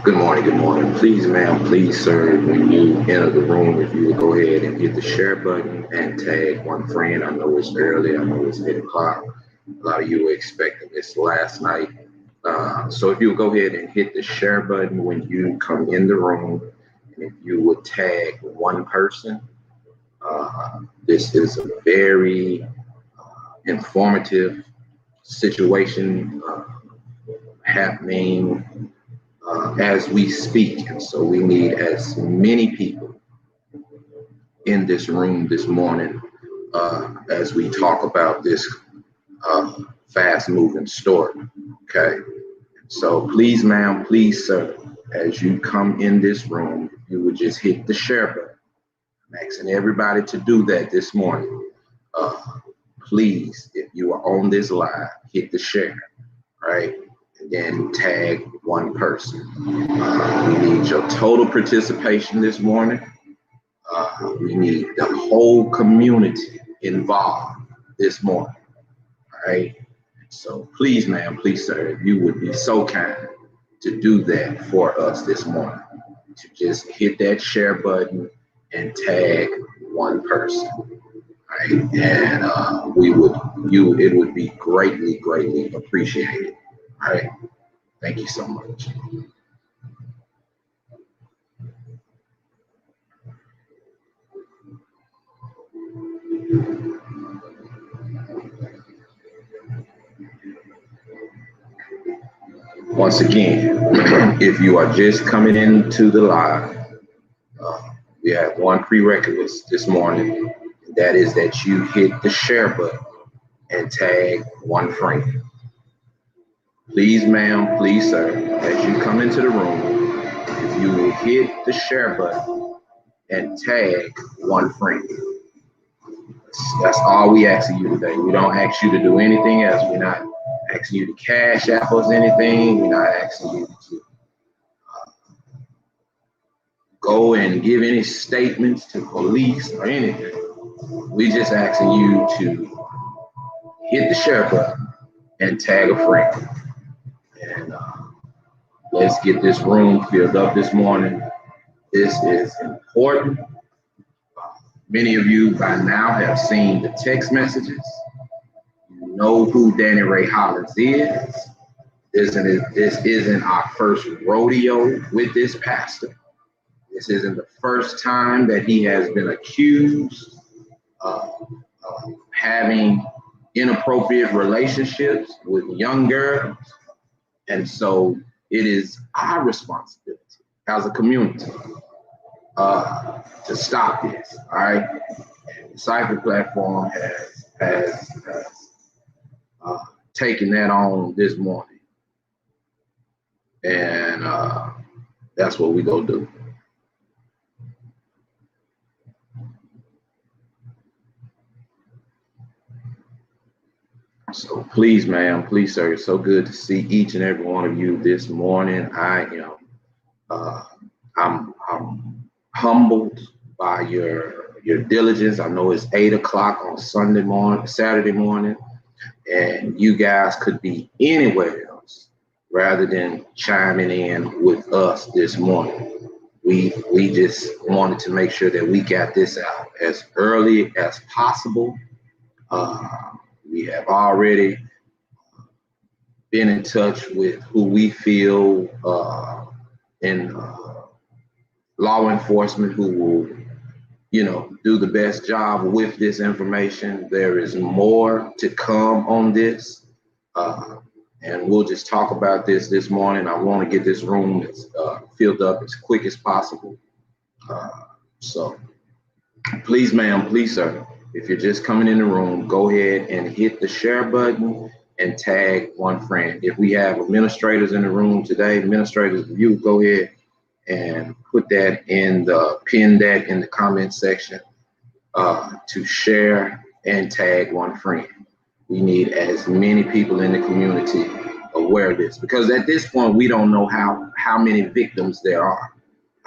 Good morning, good morning. Please, ma'am, please, sir, when you enter the room, if you would go ahead and hit the share button and tag one friend. I know it's early, I know it's 8 o'clock. A lot of you were expecting this last night. So if you would go ahead and hit the share button when you come in the room, and if you would tag one person, this is a very informative situation happening as we speak. And so we need as many people in this room this morning as we talk about this fast moving story. Okay. So please, ma'am, please, sir, as you come in this room, if you would just hit the share button. I'm asking everybody to do that this morning. Please, if you are on this live, hit the share, right? And then tag one person. We need your total participation this morning. We need the whole community involved this morning, all right? So please, ma'am, please, sir, if you would be so kind to do that for us this morning, to just hit that share button and tag one person, right? And it would be greatly, greatly appreciated, all right? Thank you so much. Once again, if you are just coming into the live, we have one prerequisite this morning, and that is that you hit the share button and tag one friend. Please, ma'am, please, sir, as you come into the room, if you will hit the share button and tag one friend. That's all we ask of you today. We don't ask you to do anything else. We're not asking you to cash app us anything. We're not asking you to go and give any statements to police or anything. We just asking you to hit the share button and tag a friend. And let's get this room filled up this morning. This is important. Many of you by now have seen the text messages. You know who Danny Ray Hollins is. This isn't our first rodeo with this pastor. This isn't the first time that he has been accused of having inappropriate relationships with young girls. And so it is our responsibility as a community to stop this, all right? And the Cypher platform has taken that on this morning. And that's what we go do. So please, ma'am, please, sir, it's so good to see each and every one of you this morning. Uh, I'm humbled by your diligence. I know it's 8 o'clock on Saturday morning, and you guys could be anywhere else rather than chiming in with us this morning. We just wanted to make sure that we got this out as early as possible. Uh, we have already been in touch with who we feel in law enforcement who will, do the best job with this information. There is more to come on this. And we'll just talk about this morning. I want to get this room filled up as quick as possible. So please, ma'am, please, sir, if you're just coming in the room, go ahead and hit the share button and tag one friend. If we have administrators in the room today, administrators, you go ahead and pin that in the comment section to share and tag one friend. We need as many people in the community aware of this, because at this point, we don't know how many victims there are,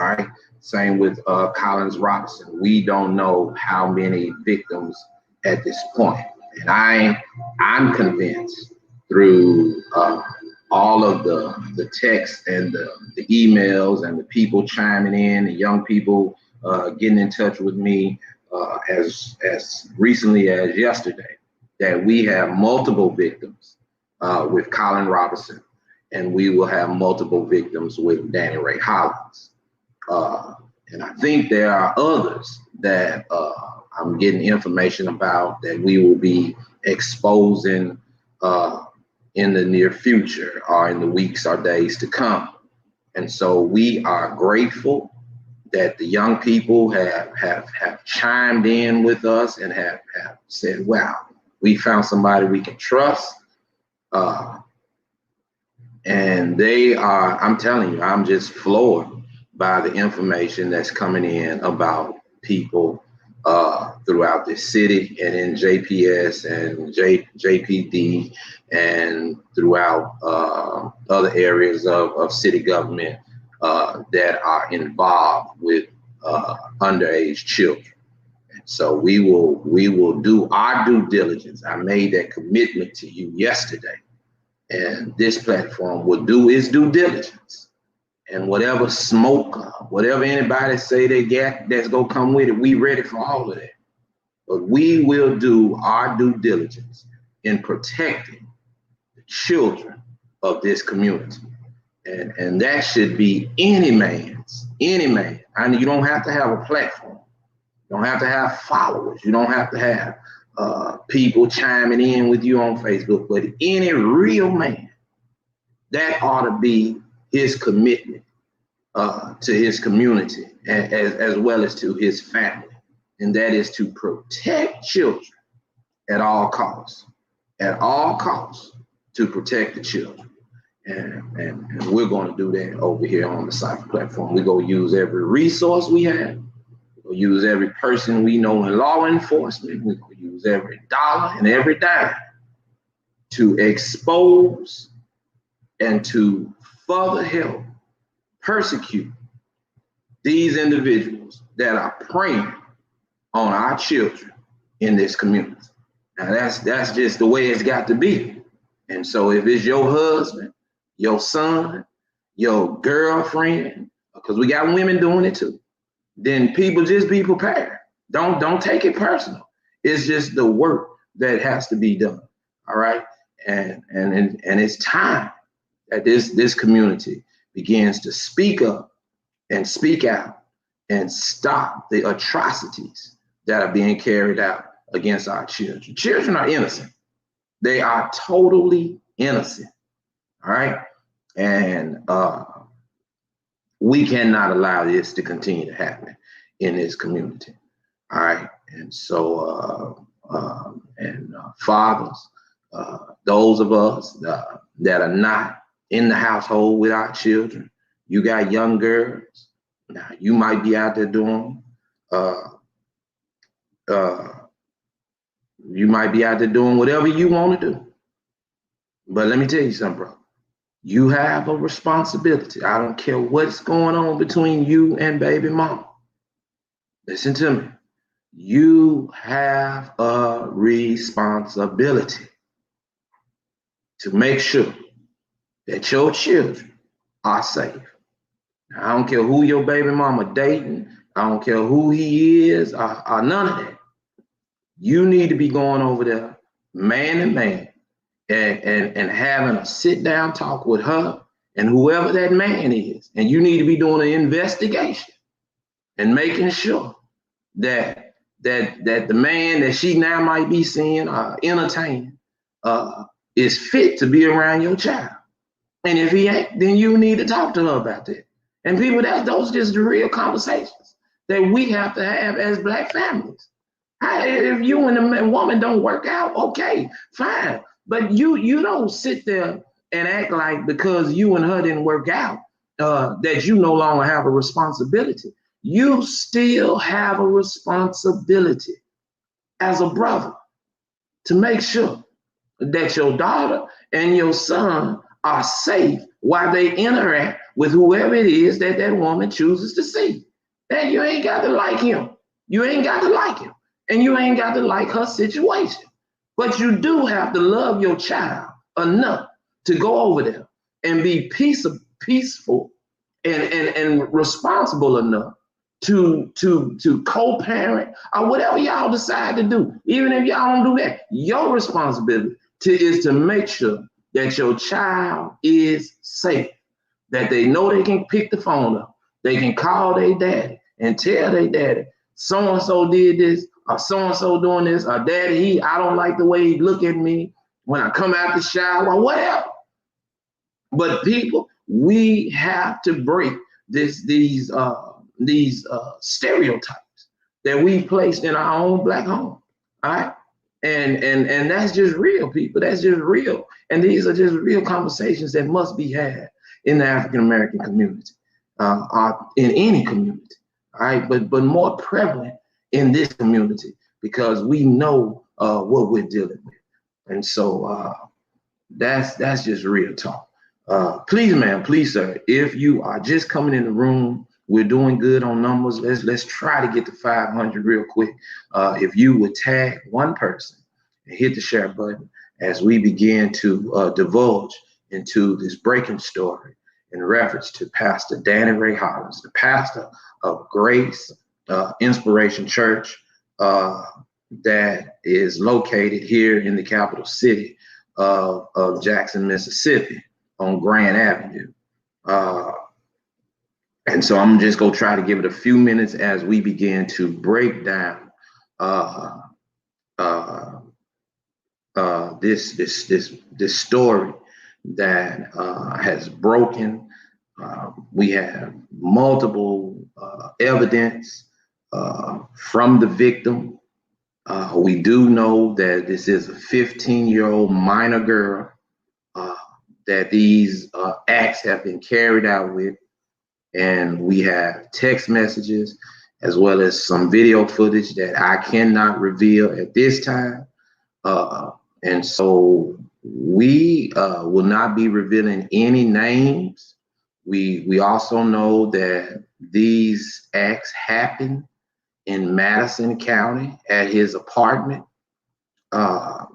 all right? Same with Hollins Robinson. We don't know how many victims at this point. And I'm convinced through all of the texts and the emails and the people chiming in, the young people getting in touch with me as recently as yesterday, that we have multiple victims with Colin Robinson, and we will have multiple victims with Danny Ray Hollins. And I think there are others that I'm getting information about that we will be exposing in the near future or in the weeks or days to come. And so we are grateful that the young people have chimed in with us and have said, wow, we found somebody we can trust. And they are, I'm telling you, I'm just floored by the information that's coming in about people throughout the city and in JPS and JPD and throughout other areas of city government that are involved with underage children. So we will do our due diligence. I made that commitment to you yesterday, and this platform will do its due diligence. And whatever smoke, whatever anybody say they get that's gonna come with it, we ready for all of that. But we will do our due diligence in protecting the children of this community. And that should be any man. And you don't have to have a platform. You don't have to have followers. You don't have to have people chiming in with you on Facebook. But any real man, that ought to be his commitment to his community as well as to his family. And that is to protect children at all costs, to protect the children. And we're going to do that over here on the Cypher platform. We're going to use every resource we have. We'll use every person we know in law enforcement. We're going to use every dollar and every dime to expose and to further help persecute these individuals that are preying on our children in this community. Now that's just the way it's got to be. And so if it's your husband, your son, your girlfriend, because we got women doing it too, then people just be prepared. Don't take it personal. It's just the work that has to be done. All right. And it's time that this community begins to speak up and speak out and stop the atrocities that are being carried out against our children. Children are innocent. They are totally innocent. All right. And we cannot allow this to continue to happen in this community. All right. And so, fathers, those of us that are not in the household with our children, you got young girls. Now you might be out there doing, you might be out there doing whatever you want to do. But let me tell you something, bro. You have a responsibility. I don't care what's going on between you and baby mama. Listen to me. You have a responsibility to make sure that your children are safe. Now, I don't care who your baby mama dating. I don't care who he is or none of that. You need to be going over there man to man and having a sit down talk with her and whoever that man is. And you need to be doing an investigation and making sure that the man that she now might be seeing or entertaining is fit to be around your child. And if he ain't, then you need to talk to her about that. And people, those just the real conversations that we have to have as Black families. If you and the woman don't work out, okay, fine. But you don't sit there and act like because you and her didn't work out that you no longer have a responsibility. You still have a responsibility as a brother to make sure that your daughter and your son are safe while they interact with whoever it is that that woman chooses to see. And you ain't got to like him. You ain't got to like him. And you ain't got to like her situation. But you do have to love your child enough to go over there and be peaceful and responsible enough to co-parent or whatever y'all decide to do. Even if y'all don't do that, your responsibility is to make sure that your child is safe, that they know they can pick the phone up, they can call their daddy and tell their daddy, so-and-so did this, or so-and-so doing this, or daddy, I don't like the way he look at me when I come out the shower, or whatever. But people, we have to break these stereotypes that we placed in our own Black home. All right. And that's just real, people. That's just real. And these are just real conversations that must be had in the African American community, in any community. All right. But more prevalent in this community because we know what we're dealing with. And so that's just real talk. Please, ma'am, please, sir, if you are just coming in the room, we're doing good on numbers. Let's try to get to 500 real quick. If you would tag one person and hit the share button as we begin to divulge into this breaking story in reference to Pastor Danny Ray Hollins, the pastor of Grace Inspiration Church that is located here in the capital city of Jackson, Mississippi on Grand Avenue. And so I'm just going to try to give it a few minutes as we begin to break down this story that has broken. We have multiple evidence from the victim. We do know that this is a 15-year-old minor girl that these acts have been carried out with. And we have text messages as well as some video footage that I cannot reveal at this time. And so we will not be revealing any names. We also know that these acts happen in Madison County at his apartment.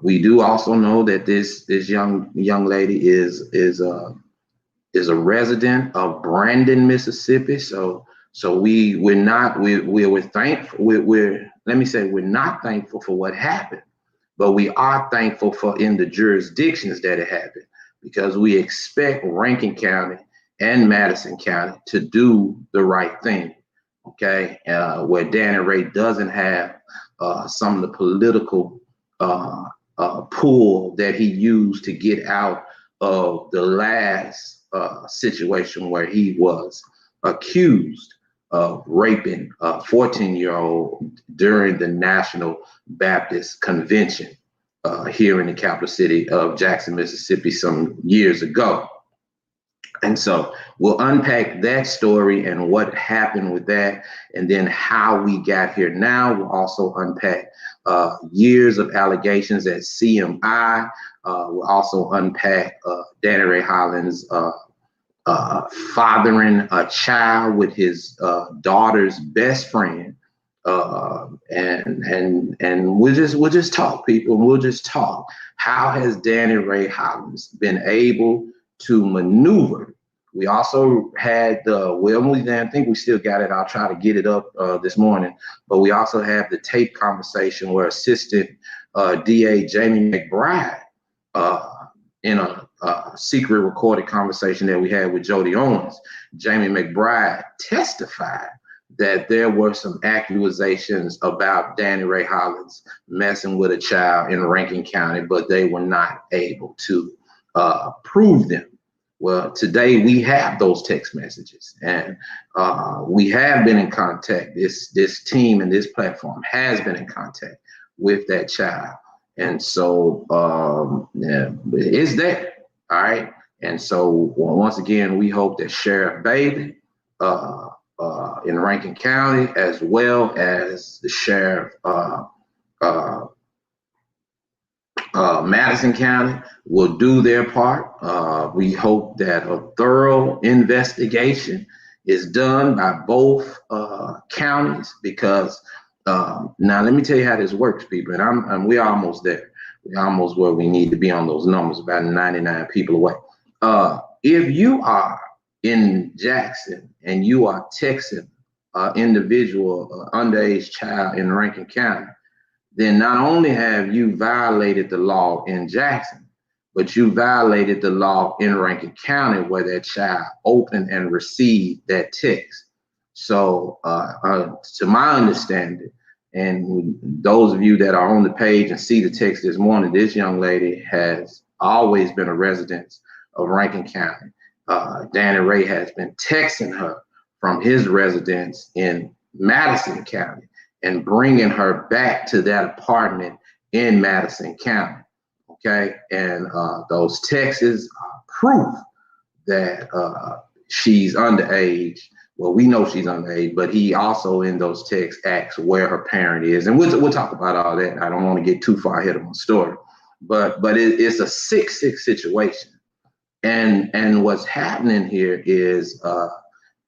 We do also know that this young lady is a resident of Brandon, Mississippi. So we're thankful. We're not thankful for what happened, but we are thankful for in the jurisdictions that it happened, because we expect Rankin County and Madison County to do the right thing. Okay, where Danny Ray doesn't have some of the political pull that he used to get out of the last situation where he was accused of raping a 14-year-old during the National Baptist Convention here in the capital city of Jackson, Mississippi, some years ago. And so we'll unpack that story and what happened with that, and then how we got here now. We'll also unpack years of allegations that CMI We'll also unpack Danny Ray Hollins fathering a child with his daughter's best friend, and we'll just talk, people. We'll just talk. How has Danny Ray Hollins been able to maneuver? We also had I think we still got it. I'll try to get it up this morning. But we also have the tape conversation where Assistant DA Jamie McBride, in a secret recorded conversation that we had with Jody Owens, Jamie McBride testified that there were some accusations about Danny Ray Hollins messing with a child in Rankin County, but they were not able to prove them. Well, today we have those text messages, and we have been in contact. This team and this platform has been in contact with that child, and so it's there. All right, and so once again, we hope that Sheriff Bailey in Rankin County, as well as the Sheriff Madison County, will do their part. We hope that a thorough investigation is done by both counties, because now let me tell you how this works, people. And we're almost there. We're almost where we need to be on those numbers, about 99 people away. If you are in Jackson and you are texting an individual, underage child in Rankin County, then not only have you violated the law in Jackson, but you violated the law in Rankin County where that child opened and received that text. So to my understanding, and those of you that are on the page and see the text this morning, this young lady has always been a resident of Rankin County. Danny Ray has been texting her from his residence in Madison County and bringing her back to that apartment in Madison County. Okay, and those texts are proof that she's underage. Well, we know she's underage, but he also in those texts asks where her parent is, and we'll talk about all that. I don't want to get too far ahead of my story, but it's a 6-6 situation, and what's happening here is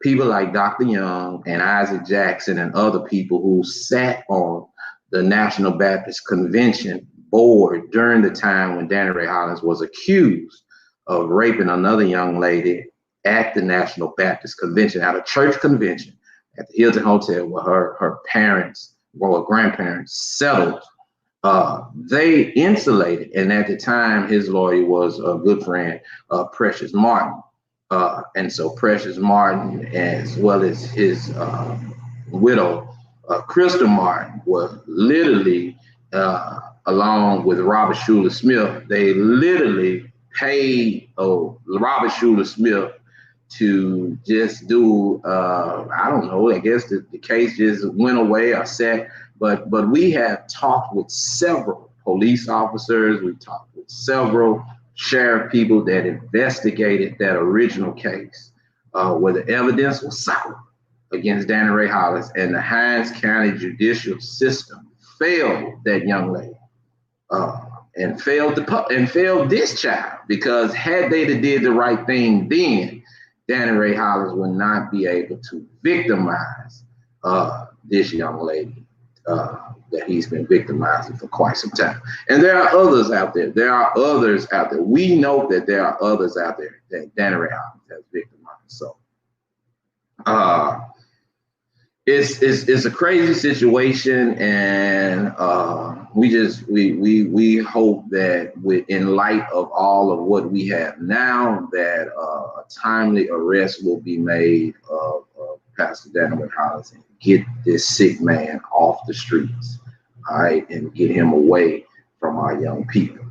people like Dr. Young and Isaac Jackson and other people who sat on the National Baptist Convention board during the time when Danny Ray Hollins was accused of raping another young lady at the National Baptist Convention, at a church convention at the Hilton Hotel, where her parents or grandparents settled. They insulated, and at the time, his lawyer was a good friend, Precious Martin. And so Precious Martin, as well as his widow, Crystal Martin, was literally, along with Robert Schuler Smith, they literally paid Robert Schuler Smith to just do, I don't know, I guess the case just went away or set. But we have talked with several police officers, we've talked with several sheriff people that investigated that original case, where the evidence was solid against Danny Ray Hollins, and the Hinds County judicial system failed that young lady, and failed this child, because had they did the right thing then, Danny Ray Hollins would not be able to victimize this young lady that he's been victimizing for quite some time. And there are others out there. We know that there are others out there that Danny Ray Hollins has victimized. So it's a crazy situation, and we hope that in light of all of what we have now, that a timely arrest will be made of Pastor Danny Ray Hollins and get this sick man off the streets, all right, and get him away from our young people.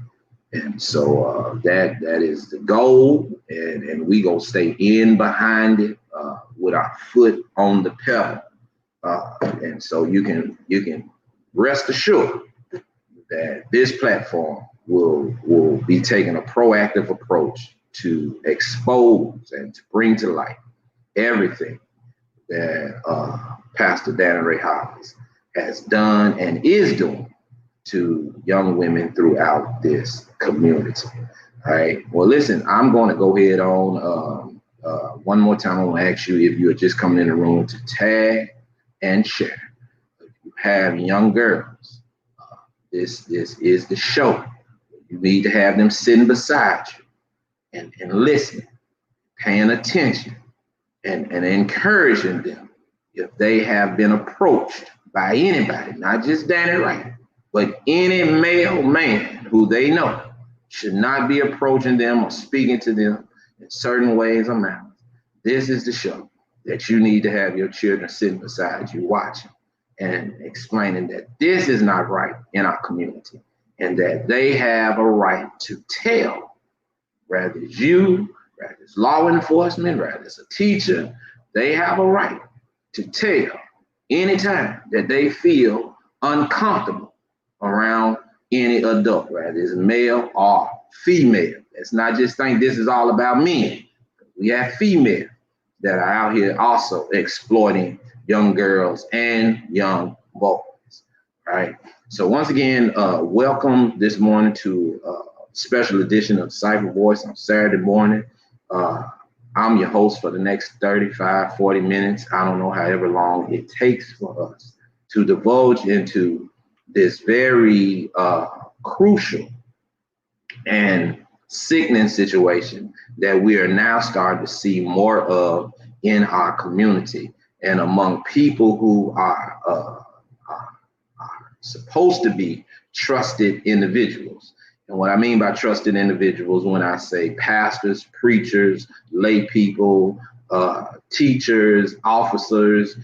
And so that is the goal, and we gonna stay in behind it with our foot on the pedal. And so you can rest assured that this platform will be taking a proactive approach to expose and to bring to light everything that Pastor Danny Ray Hollins has done and is doing to young women throughout this community. All right. Well, listen, I'm going to go ahead on. One more time, I want to ask you, if you're just coming in the room, to tag and share. If you have young girls, this is the show. You need to have them sitting beside you and listening, paying attention, and encouraging them if they have been approached by anybody, not just Danny Wright, but any male man who they know should not be approaching them or speaking to them in certain ways or manners. This is the show that you need to have your children sitting beside you watching and explaining that this is not right in our community and that they have a right to tell, whether it's you, whether it's law enforcement, whether it's a teacher, they have a right to tell anytime that they feel uncomfortable around any adult, whether it's male or female. Let's not just think this is all about men. We have females that are out here also exploiting young girls and young boys. Right. So once again, welcome this morning to a special edition of Cypher Voice on Saturday morning. I'm your host for the next 35, 40 minutes. I don't know, however long it takes for us to divulge into this very crucial and sickening situation that we are now starting to see more of in our community and among people who are supposed to be trusted individuals. And what I mean by trusted individuals, when I say pastors, preachers, lay people, teachers, officers,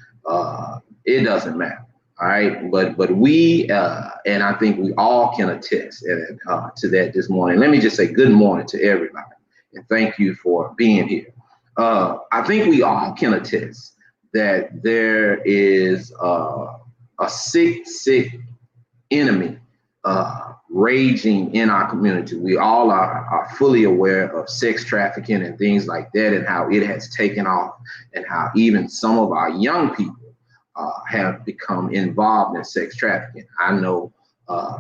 it doesn't matter. All right, but we and I think we all can attest to that this morning. Let me just say good morning to everybody and thank you for being here. I think we all can attest that there is a sick enemy raging in our community. We all are fully aware of sex trafficking and things like that and how it has taken off and how even some of our young people have become involved in sex trafficking. I know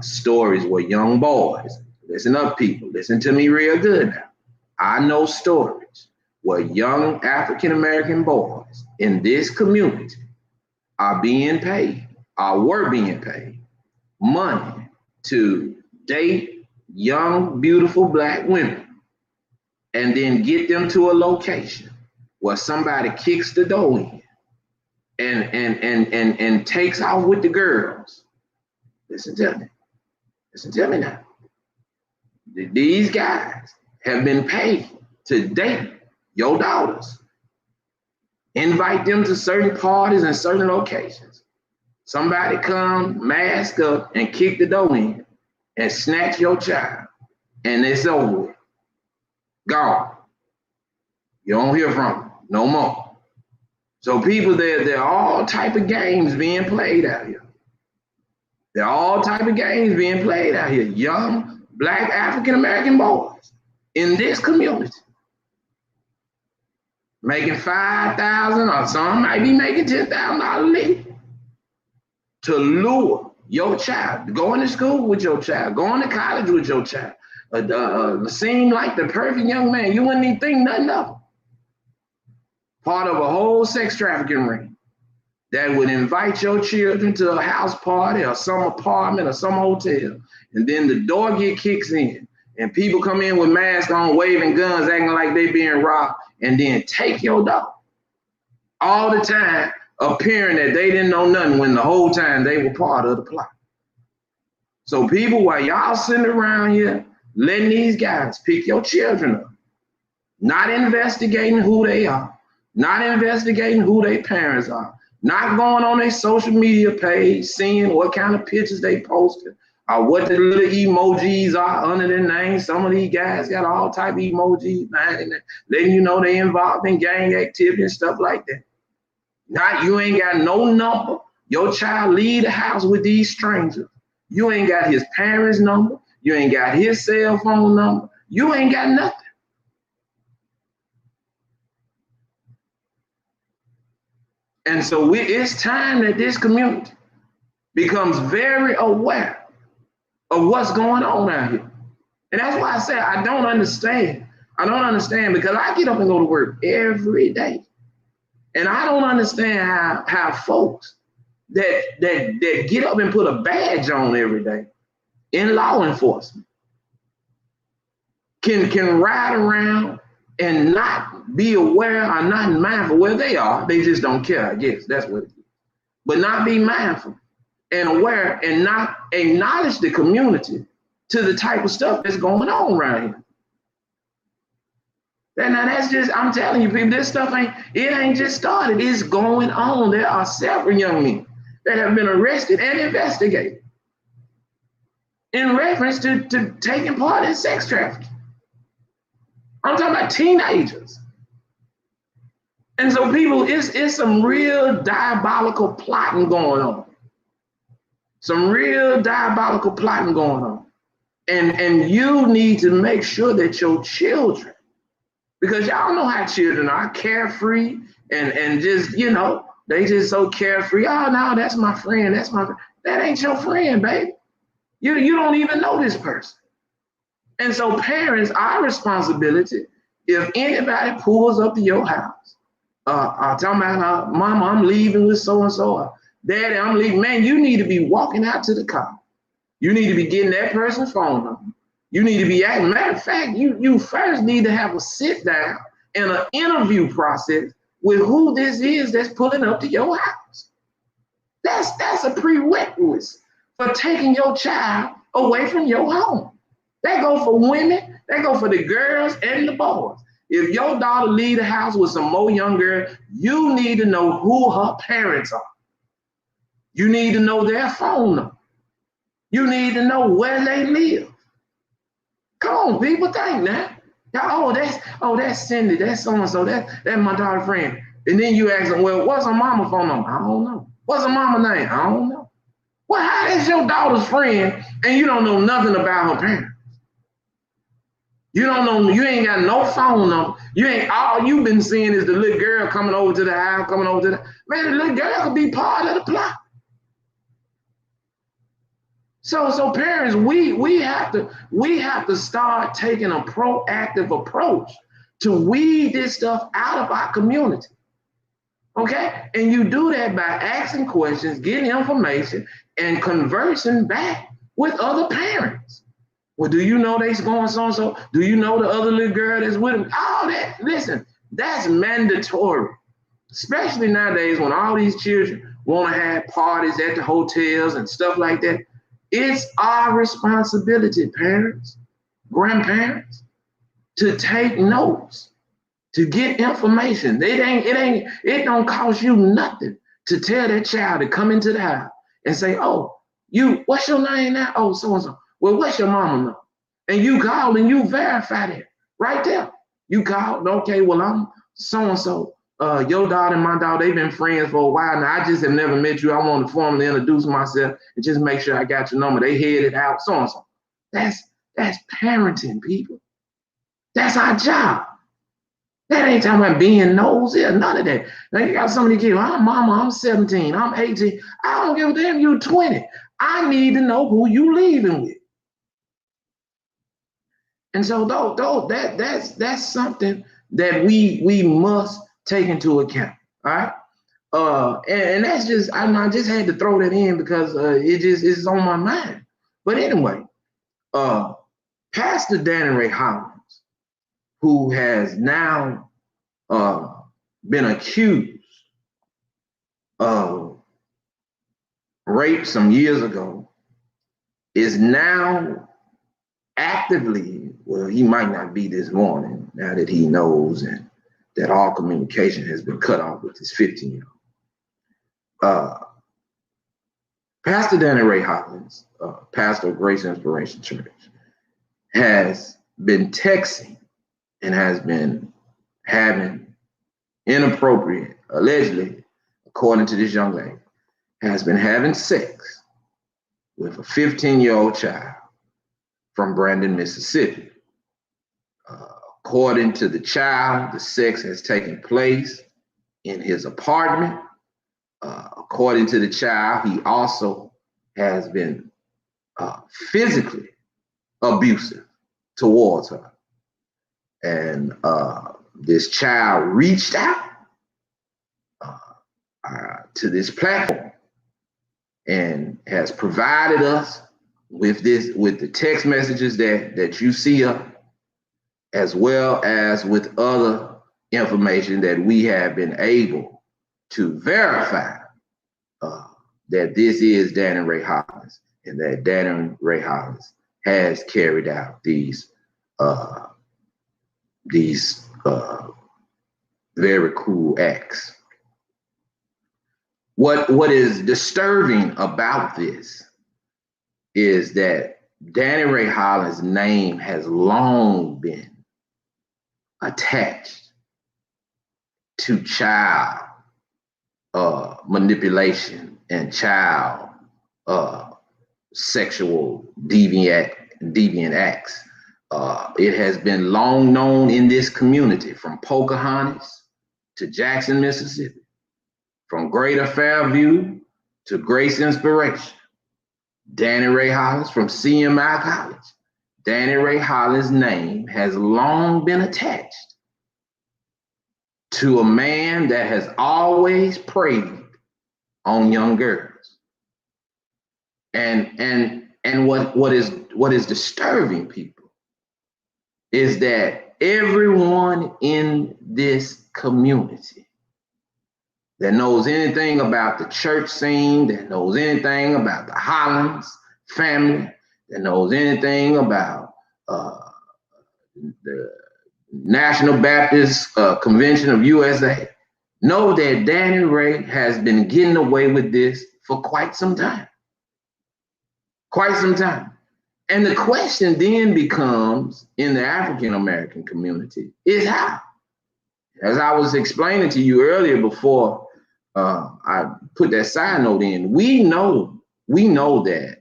stories where young boys, listen up people, listen to me real good now. I know stories where young African-American boys in this community are being paid, were being paid money to date young, beautiful Black women and then get them to a location where somebody kicks the door in and takes off with the girls. Listen to me now. These guys have been paid to date your daughters, invite them to certain parties and certain locations. Somebody come, mask up, and kick the door in and snatch your child, and it's over with. Gone. You don't hear from them no more. So people, there are all type of games being played out here. There are all type of games being played out here. Young Black African-American boys in this community making $5,000 or some might be making $10,000 a week to lure your child, going to school with your child, going to college with your child. Seem like the perfect young man. You wouldn't even think nothing of him. Part of a whole sex trafficking ring that would invite your children to a house party or some apartment or some hotel. And then the door kicks in and people come in with masks on, waving guns, acting like they being robbed, and then take your dog. All the time appearing that they didn't know nothing when the whole time they were part of the plot. So people, while y'all sitting around here letting these guys pick your children up, not investigating who they are, not investigating who their parents are, not going on their social media page, seeing what kind of pictures they posted, or what the little emojis are under their names. Some of these guys got all type of emojis behind it, letting you know they involved in gang activity and stuff like that. Not, you ain't got no number. Your child leave the house with these strangers. You ain't got his parents' number. You ain't got his cell phone number. You ain't got nothing. And so it's time that this community becomes very aware of what's going on out here. And that's why I say I don't understand. I don't understand because I get up and go to work every day. And I don't understand how folks that get up and put a badge on every day in law enforcement can ride around and not be aware or not mindful where they are. They just don't care, I guess. That's what it is. But not be mindful and aware and not acknowledge the community to the type of stuff that's going on around here. Now that's just, I'm telling you, people, this stuff ain't just started. It's going on. There are several young men that have been arrested and investigated in reference to taking part in sex trafficking. I'm talking about teenagers. And so people, it's some real diabolical plotting going on. Some real diabolical plotting going on. And you need to make sure that your children, because y'all know how children are carefree and just, you know, they just so carefree. Oh, no, that's my friend. That's my friend. That ain't your friend, baby. You don't even know this person. And so parents, our responsibility, if anybody pulls up to your house, talking about, Mama, I'm leaving with so-and-so, Daddy, I'm leaving, man, you need to be walking out to the car. You need to be getting that person's phone number. You need to be acting. Matter of fact, you first need to have a sit down and an interview process with who this is that's pulling up to your house. That's a prerequisite for taking your child away from your home. That go for women, that go for the girls and the boys. If your daughter leave the house with some more young girl, you need to know who her parents are. You need to know their phone number. You need to know where they live. Come on, people, think that. That's Cindy, that's so-and-so, that's my daughter's friend. And then you ask them, well, what's her mama's phone number? I don't know. What's her mama's name? I don't know. Well, how is your daughter's friend and you don't know nothing about her parents? You don't know, you ain't got no phone number. All you've been seeing is the little girl coming over to the house, man, the little girl could be part of the plot. So parents, we have to start taking a proactive approach to weed this stuff out of our community. Okay? And you do that by asking questions, getting information, and conversing back with other parents. Well, do you know they's going so-and-so? Do you know the other little girl that's with them? All that, listen, that's mandatory. Especially nowadays when all these children want to have parties at the hotels and stuff like that. It's our responsibility, parents, grandparents, to take notes, to get information. It don't cost you nothing to tell that child to come into the house and say, oh, what's your name now? Oh, so-and-so. Well, what's your mama number? And you call and you verify that right there. You call, okay, well, I'm so-and-so. Your daughter and my daughter, they've been friends for a while now. I just have never met you. I want to formally introduce myself and just make sure I got your number. They headed out, so-and-so. That's parenting, people. That's our job. That ain't talking about being nosy or none of that. Now you got some of these kids, I'm mama, I'm 17, I'm 18. I don't give a damn, you 20. I need to know who you leaving with. And so that's something that we must take into account. All right. And that's just, I just had to throw that in because it's on my mind. But anyway, Pastor Danny Ray Hollins, who has now been accused of rape some years ago, is now actively, well, he might not be this morning now that he knows and that all communication has been cut off with his 15-year-old. Pastor Danny Ray Hollins, pastor of Grace Inspiration Church, has been texting and has been having inappropriate, allegedly, according to this young lady, has been having sex with a 15-year-old child from Brandon, Mississippi. According to the child, the sex has taken place in his apartment. According to the child, he also has been physically abusive towards her. And this child reached out to this platform and has provided us with the text messages that you see up, as well as with other information that we have been able to verify that this is Danny Ray Hollins, and that Danny Ray Hollins has carried out these very cruel acts. What is disturbing about this is that Danny Ray Hollins' name has long been attached to child manipulation and child sexual deviant acts. It has been long known in this community, from Pocahontas to Jackson, Mississippi, from Greater Fairview to Grace Inspiration. Danny Ray Hollins from CMI College. Danny Ray Hollins' name has long been attached to a man that has always preyed on young girls. And what is disturbing people is that everyone in this community that knows anything about the church scene, that knows anything about the Hollins family, that knows anything about the National Baptist Convention of USA, know that Danny Ray has been getting away with this for quite some time. Quite some time. And the question then becomes, in the African American community, is how? As I was explaining to you earlier before I put that side note in, we know that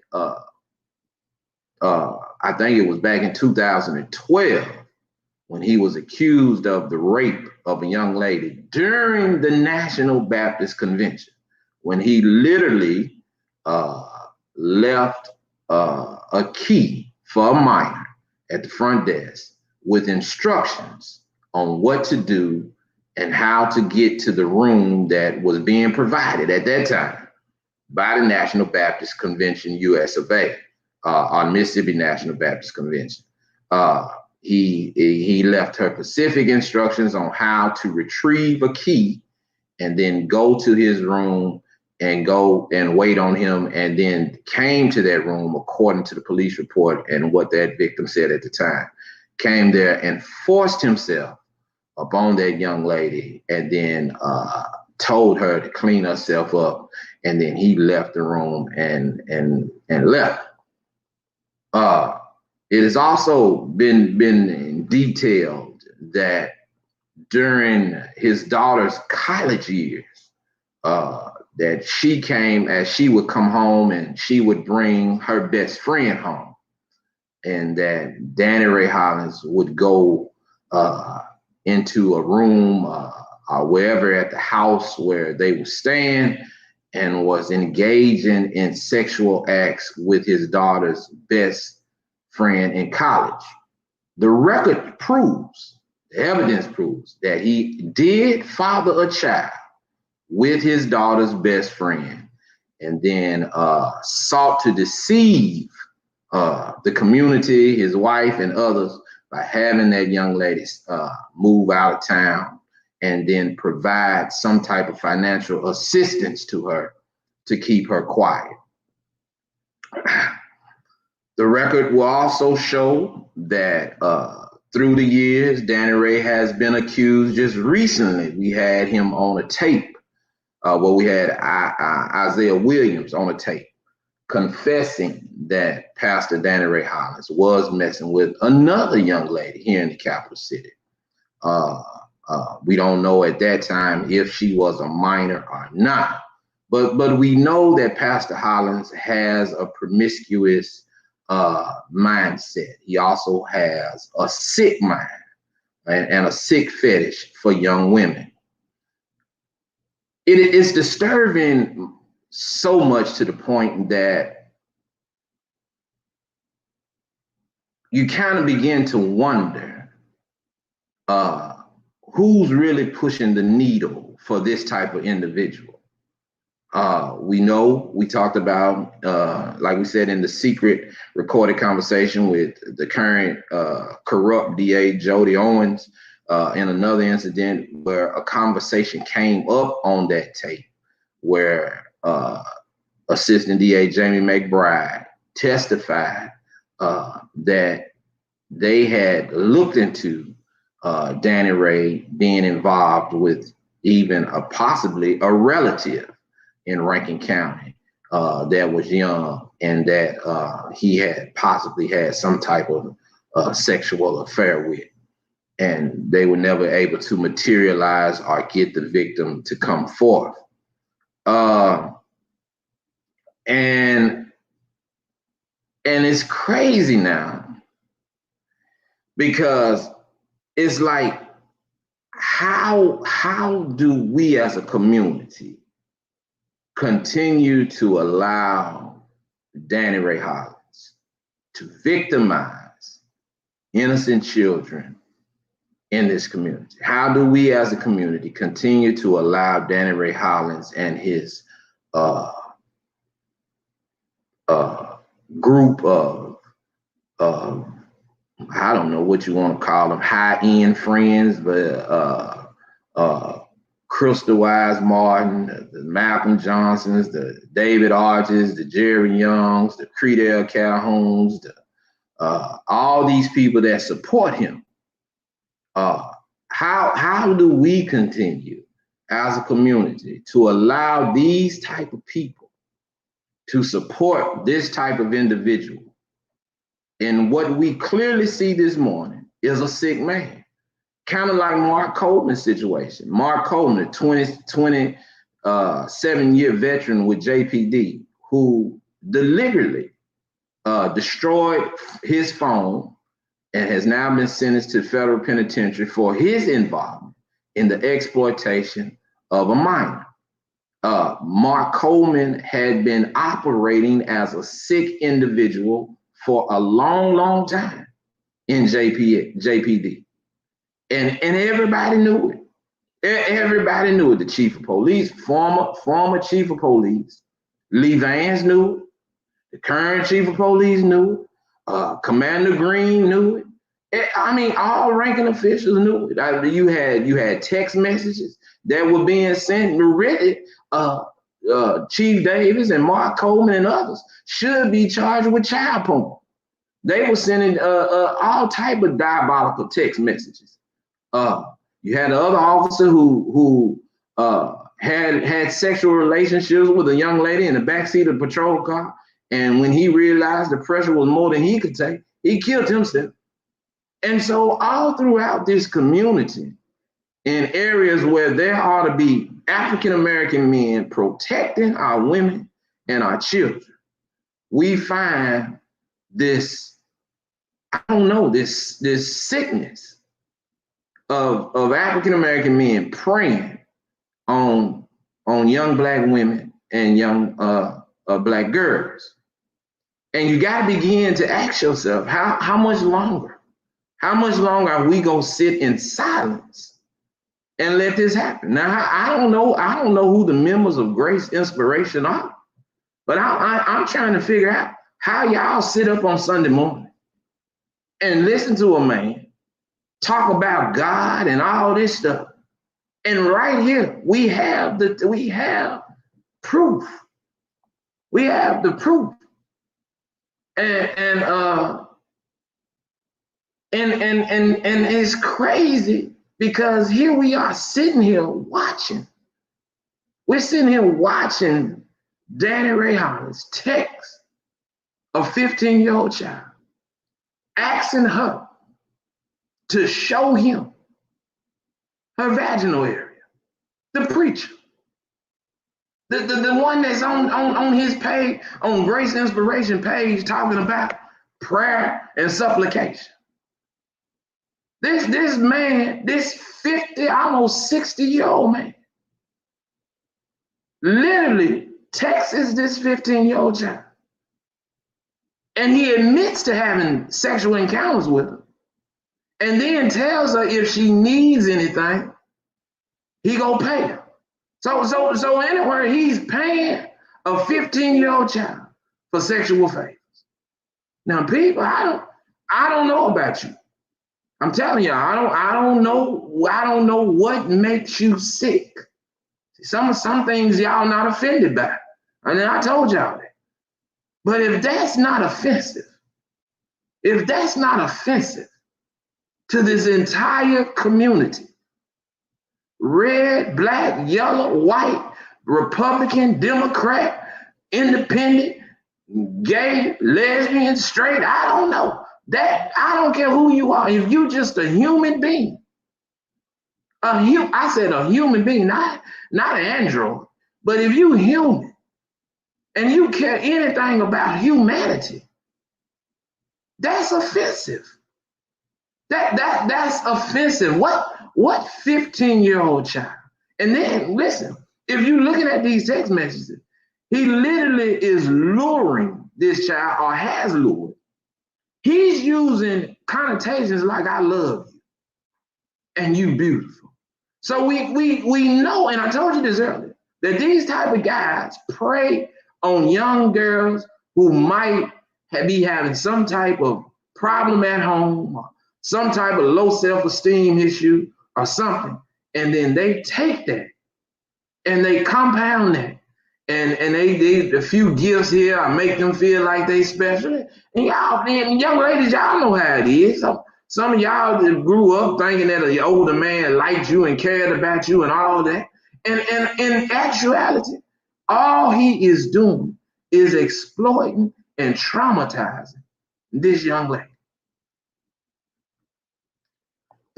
I think it was back in 2012 when he was accused of the rape of a young lady during the National Baptist Convention, when he literally left a key for a minor at the front desk with instructions on what to do and how to get to the room that was being provided at that time by the National Baptist Convention US of A, on Mississippi National Baptist Convention. He left her specific instructions on how to retrieve a key and then go to his room and go and wait on him, and then came to that room, according to the police report and what that victim said at the time, came there and forced himself upon that young lady, and then told her to clean herself up, and then he left the room and left. It has also been detailed that during his daughter's college years, that she came, as she would come home and she would bring her best friend home, and that Danny Ray Hollins would go into a room or wherever at the house where they were staying, and was engaging in sexual acts with his daughter's best friend in college. The record proves, the evidence proves, that he did father a child with his daughter's best friend, and then sought to deceive the community, his wife and others, by having that young lady move out of town and then provide some type of financial assistance to her to keep her quiet. The record will also show that through the years, Danny Ray has been accused. Just recently, we had him on a tape. We had Isaiah Williams on a tape confessing that Pastor Danny Ray Hollins was messing with another young lady here in the capital city. We don't know at that time if she was a minor or not, but we know that Pastor Hollins has a promiscuous mindset. He also has a sick mind and a sick fetish for young women. It is disturbing so much to the point that you kind of begin to wonder who's really pushing the needle for this type of individual. We know we talked about, like we said, in the secret recorded conversation with the current corrupt DA, Jody Owens, in another incident where a conversation came up on that tape where Assistant DA Jamie McBride testified that they had looked into Danny Ray being involved with even possibly a relative in Rankin County that was young, and that he had possibly had some type of sexual affair with. And they were never able to materialize or get the victim to come forth. And it's crazy now, because it's like, how do we as a community continue to allow Danny Ray Hollins to victimize innocent children in this community? How do we as a community continue to allow Danny Ray Hollins and his group of I don't know what you want to call them, high-end friends, but Crystal Wise Martin, the Malcolm Johnsons, the David Arches, the Jerry Youngs, the Credell Calhouns, all these people that support him. How do we continue as a community to allow these type of people to support this type of individual? And what we clearly see this morning is a sick man, kind of like Mark Coleman's situation. Mark Coleman, a 27-year veteran with JPD, who deliberately destroyed his phone and has now been sentenced to federal penitentiary for his involvement in the exploitation of a minor. Mark Coleman had been operating as a sick individual for a long, long time in JPD. And everybody knew it. Everybody knew it. The chief of police, former chief of police, Lee Vance knew it. The current chief of police knew it. Commander Green knew it. I mean, all ranking officials knew it. You had text messages that were being sent already. Chief Davis and Mark Coleman and others should be charged with child porn. They were sending all type of diabolical text messages. You had the other officer who had sexual relationships with a young lady in the backseat of the patrol car, and when he realized the pressure was more than he could take, he killed himself. And so all throughout this community, in areas where there ought to be African-American men protecting our women and our children, we find this, I don't know, this sickness of African-American men preying on young Black women and young Black girls. And you got to begin to ask yourself, how much longer? How much longer are we gonna sit in silence and let this happen? Now, I don't know who the members of Grace Inspiration are, but I'm trying to figure out how y'all sit up on Sunday morning and listen to a man talk about God and all this stuff. And right here, we have proof. We have the proof. And it's crazy, because here we are sitting here watching. We're sitting here watching Danny Ray Hollins text a 15-year-old child, asking her to show him her vaginal area. The preacher, the one that's on his page, on Grace Inspiration page, talking about prayer and supplication. This man, this 50, almost 60-year-old man, literally texts this 15-year-old child And he admits to having sexual encounters with her, and then tells her if she needs anything, he gonna pay her. So anyway, he's paying a 15-year-old child for sexual favors. Now, people, I don't know about you. I'm telling you, I don't know what makes you sick. Some things y'all not offended by. And I told y'all that. But if that's not offensive to this entire community, red, black, yellow, white, Republican, Democrat, independent, gay, lesbian, straight, I don't know. That I don't care who you are. If you just a human being, I said a human being, not an android. But if you human and you care anything about humanity, that's offensive. That's offensive. What 15-year-old child? And then listen, if you're looking at these text messages, he literally is luring this child or has lured. He's using connotations like I love you and you beautiful. So we know, and I told you this earlier, that these type of guys prey on young girls who might be having some type of problem at home, or some type of low self-esteem issue or something. And then they take that and they compound that. And they a few gifts here, I make them feel like they special. And y'all, and young ladies, y'all know how it is. Some of y'all that grew up thinking that an older man liked you and cared about you and all that. And in actuality, all he is doing is exploiting and traumatizing this young lady.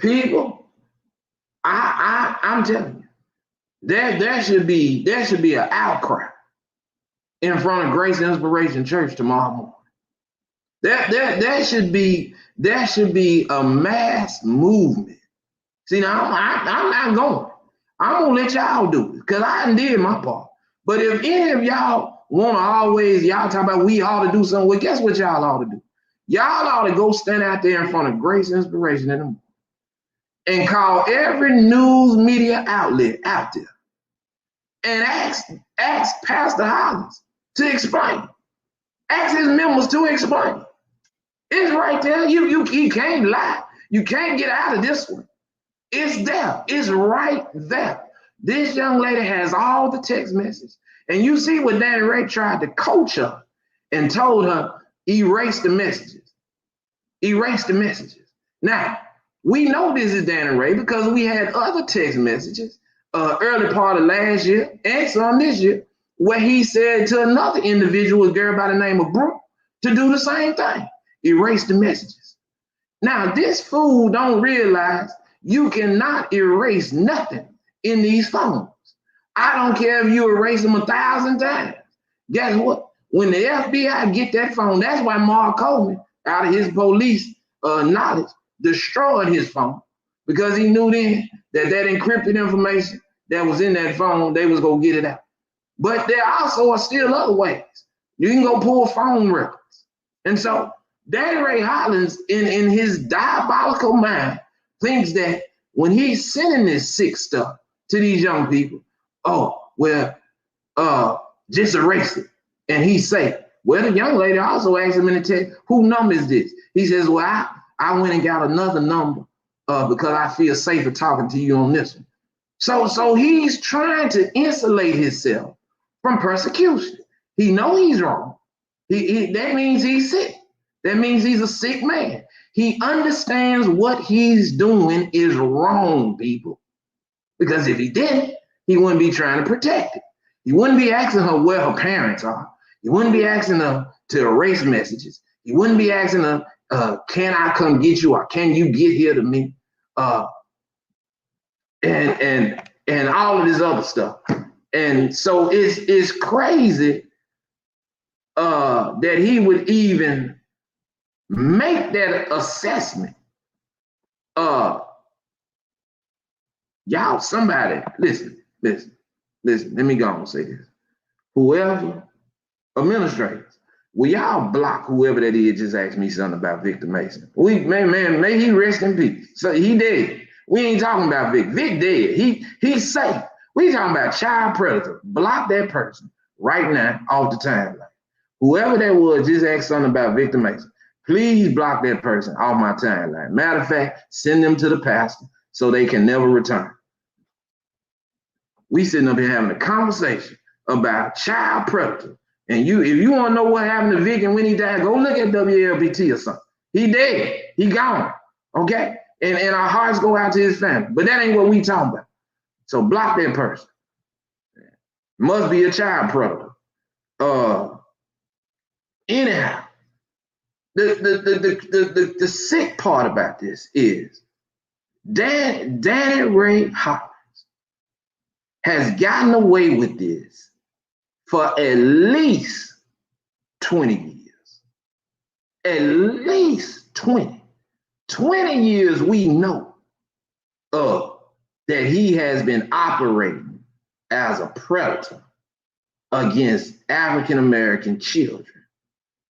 People, I'm telling you, there should be an outcry in front of Grace Inspiration Church tomorrow morning. There should be a mass movement. See, now I'm not going. I'm gonna let y'all do it because I did my part. But if any of y'all want to always, y'all talk about we ought to do something, well, guess what y'all ought to do? Y'all ought to go stand out there in front of Grace Inspiration in the morning and call every news media outlet out there and ask Pastor Hollins to explain. Ask his members to explain. It's right there. You can't lie. You can't get out of this one. It's there. It's right there. This young lady has all the text messages. And you see what Danny Ray tried to coach her and told her, erase the messages. Erase the messages. Now, we know this is Danny Ray because we had other text messages early part of last year and some this year where he said to another individual, a girl by the name of Brooke, to do the same thing. Erase the messages. Now, this fool don't realize you cannot erase nothing in these phones. I don't care if you erase them 1,000 times. Guess what? When the FBI get that phone, that's why Mark Coleman, out of his police knowledge, destroyed his phone because he knew then that encrypted information that was in that phone, they was gonna get it out. But there also are still other ways. You can go pull phone records. And so Danny Ray Hollins, in his diabolical mind, thinks that when he's sending this sick stuff to these young people, oh, well, just erase it. And he's safe. Well, the young lady also asked him in the text, whose number is this? He says, well, I went and got another number because I feel safer talking to you on this one. So he's trying to insulate himself from persecution. He knows he's wrong. That means he's sick. That means he's a sick man. He understands what he's doing is wrong, people. Because if he didn't, he wouldn't be trying to protect it. He wouldn't be asking her where her parents are. He wouldn't be asking her to erase messages. He wouldn't be asking her, can I come get you or can you get here to me? And all of this other stuff. And so it's crazy that he would even make that assessment. Y'all, somebody, listen. Let me go and say this. Whoever administrators, Will y'all block whoever that is just asked me something about Victor Mason? Man, may he rest in peace. So he dead. We ain't talking about Vic. Vic dead. He's safe. We talking about child predator. Block that person right now off the timeline. Whoever that was just asked something about Victor Mason. Please block that person off my timeline. Matter of fact, send them to the pastor so they can never return. We sitting up here having a conversation about child predator. And if you want to know what happened to Vic and when he died, go look at WLBT or something. He dead. He gone. Okay? And our hearts go out to his family. But that ain't what we talking about. So block that person. Must be a child predator. Anyhow, the sick part about this is Danny Ray Hollins has gotten away with this for at least 20 years. At least 20. 20 years we know that he has been operating as a predator against African American children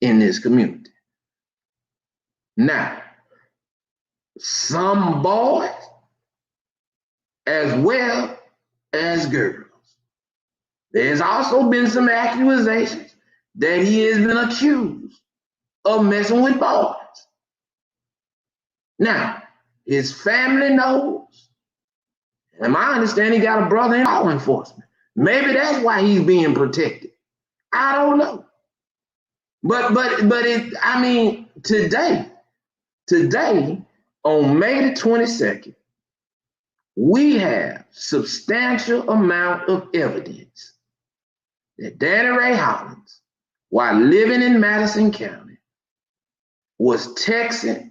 in this community. Now, some boys as well as girls. There's also been some accusations that he has been accused of messing with boys. Now, his family knows, and I understand he got a brother in law enforcement. Maybe that's why he's being protected. I don't know. But today, on May the 22nd, we have substantial amount of evidence that Danny Ray Hollins, while living in Madison County, was texting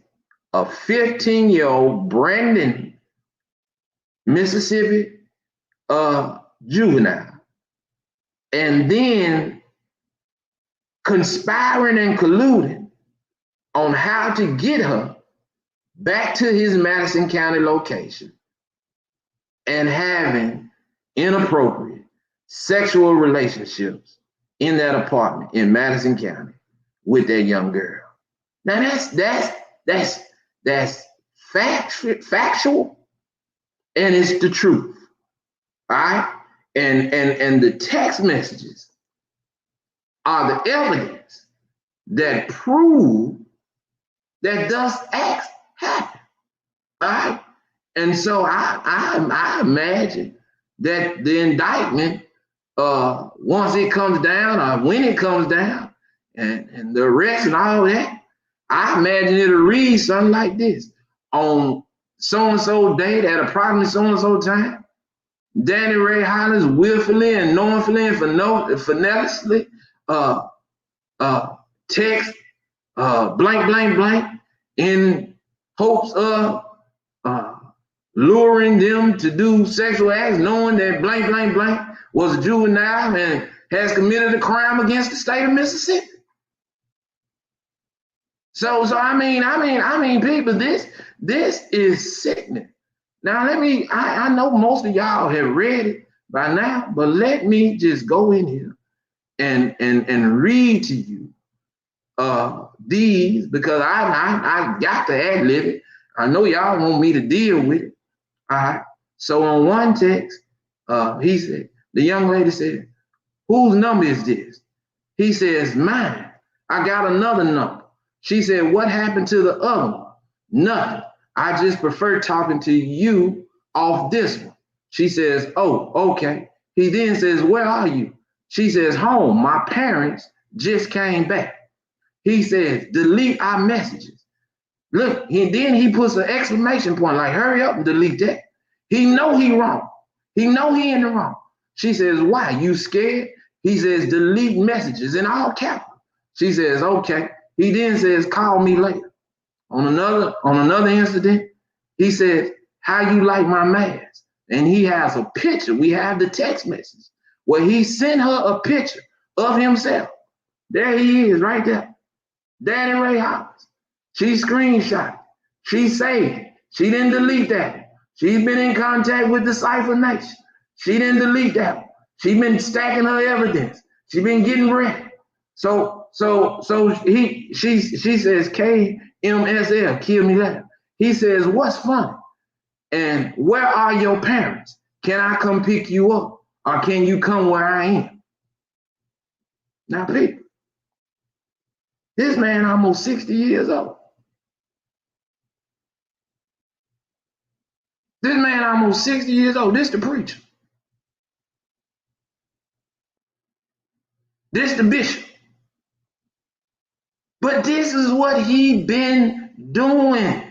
a 15-year-old Brandon, Mississippi juvenile, and then conspiring and colluding on how to get her back to his Madison County location and having inappropriate sexual relationships in that apartment in Madison County with that young girl. Now that's factual, and it's the truth. All right? And the text messages are the evidence that prove that those acts happen. All right? And so I imagine that the indictment, once it comes down or when it comes down, and the arrest and all that, I imagine it'll read something like this. On so-and-so date at approximately so-and-so time, Danny Ray Hollins willfully and knowingly and phonetically text blank, blank, blank in hopes of luring them to do sexual acts, knowing that blank, blank, blank was a juvenile and has committed a crime against the state of Mississippi. So I mean, people, this is sickening. Now I know most of y'all have read it by now, but let me just go in here and read to you these, because I got to ad-lib it. I know y'all want me to deal with it. All right. So on one text, he said, the young lady said, "Whose number is this?" He says, "Mine. I got another number." She said, "What happened to the other one?" "Nothing. I just prefer talking to you off this one." She says, "Oh, okay." He then says, "Where are you?" She says, "Home. My parents just came back." He says, "Delete our messages." Look, then he puts an exclamation point, like, hurry up and delete that. He know he wrong. He know he in the wrong. She says, "Why? You scared?" He says, "Delete messages," in all capital. She says, "Okay." He then says, "Call me later." On another incident, he says, "How you like my mask?" And he has a picture. We have the text message where he sent her a picture of himself. There he is right there. Danny Ray Hollins. She screenshot it. She saved it. She didn't delete that. She's been in contact with the Cypher Nation. She didn't delete that. She's been stacking her evidence. She's been getting ready. She says, KMSL, kill me later. He says, what's funny? And where are your parents? Can I come pick you up? Or can you come where I am? Now, people, this man almost 60 years old. This man almost 60 years old. This the preacher. This the bishop. But this is what he been doing.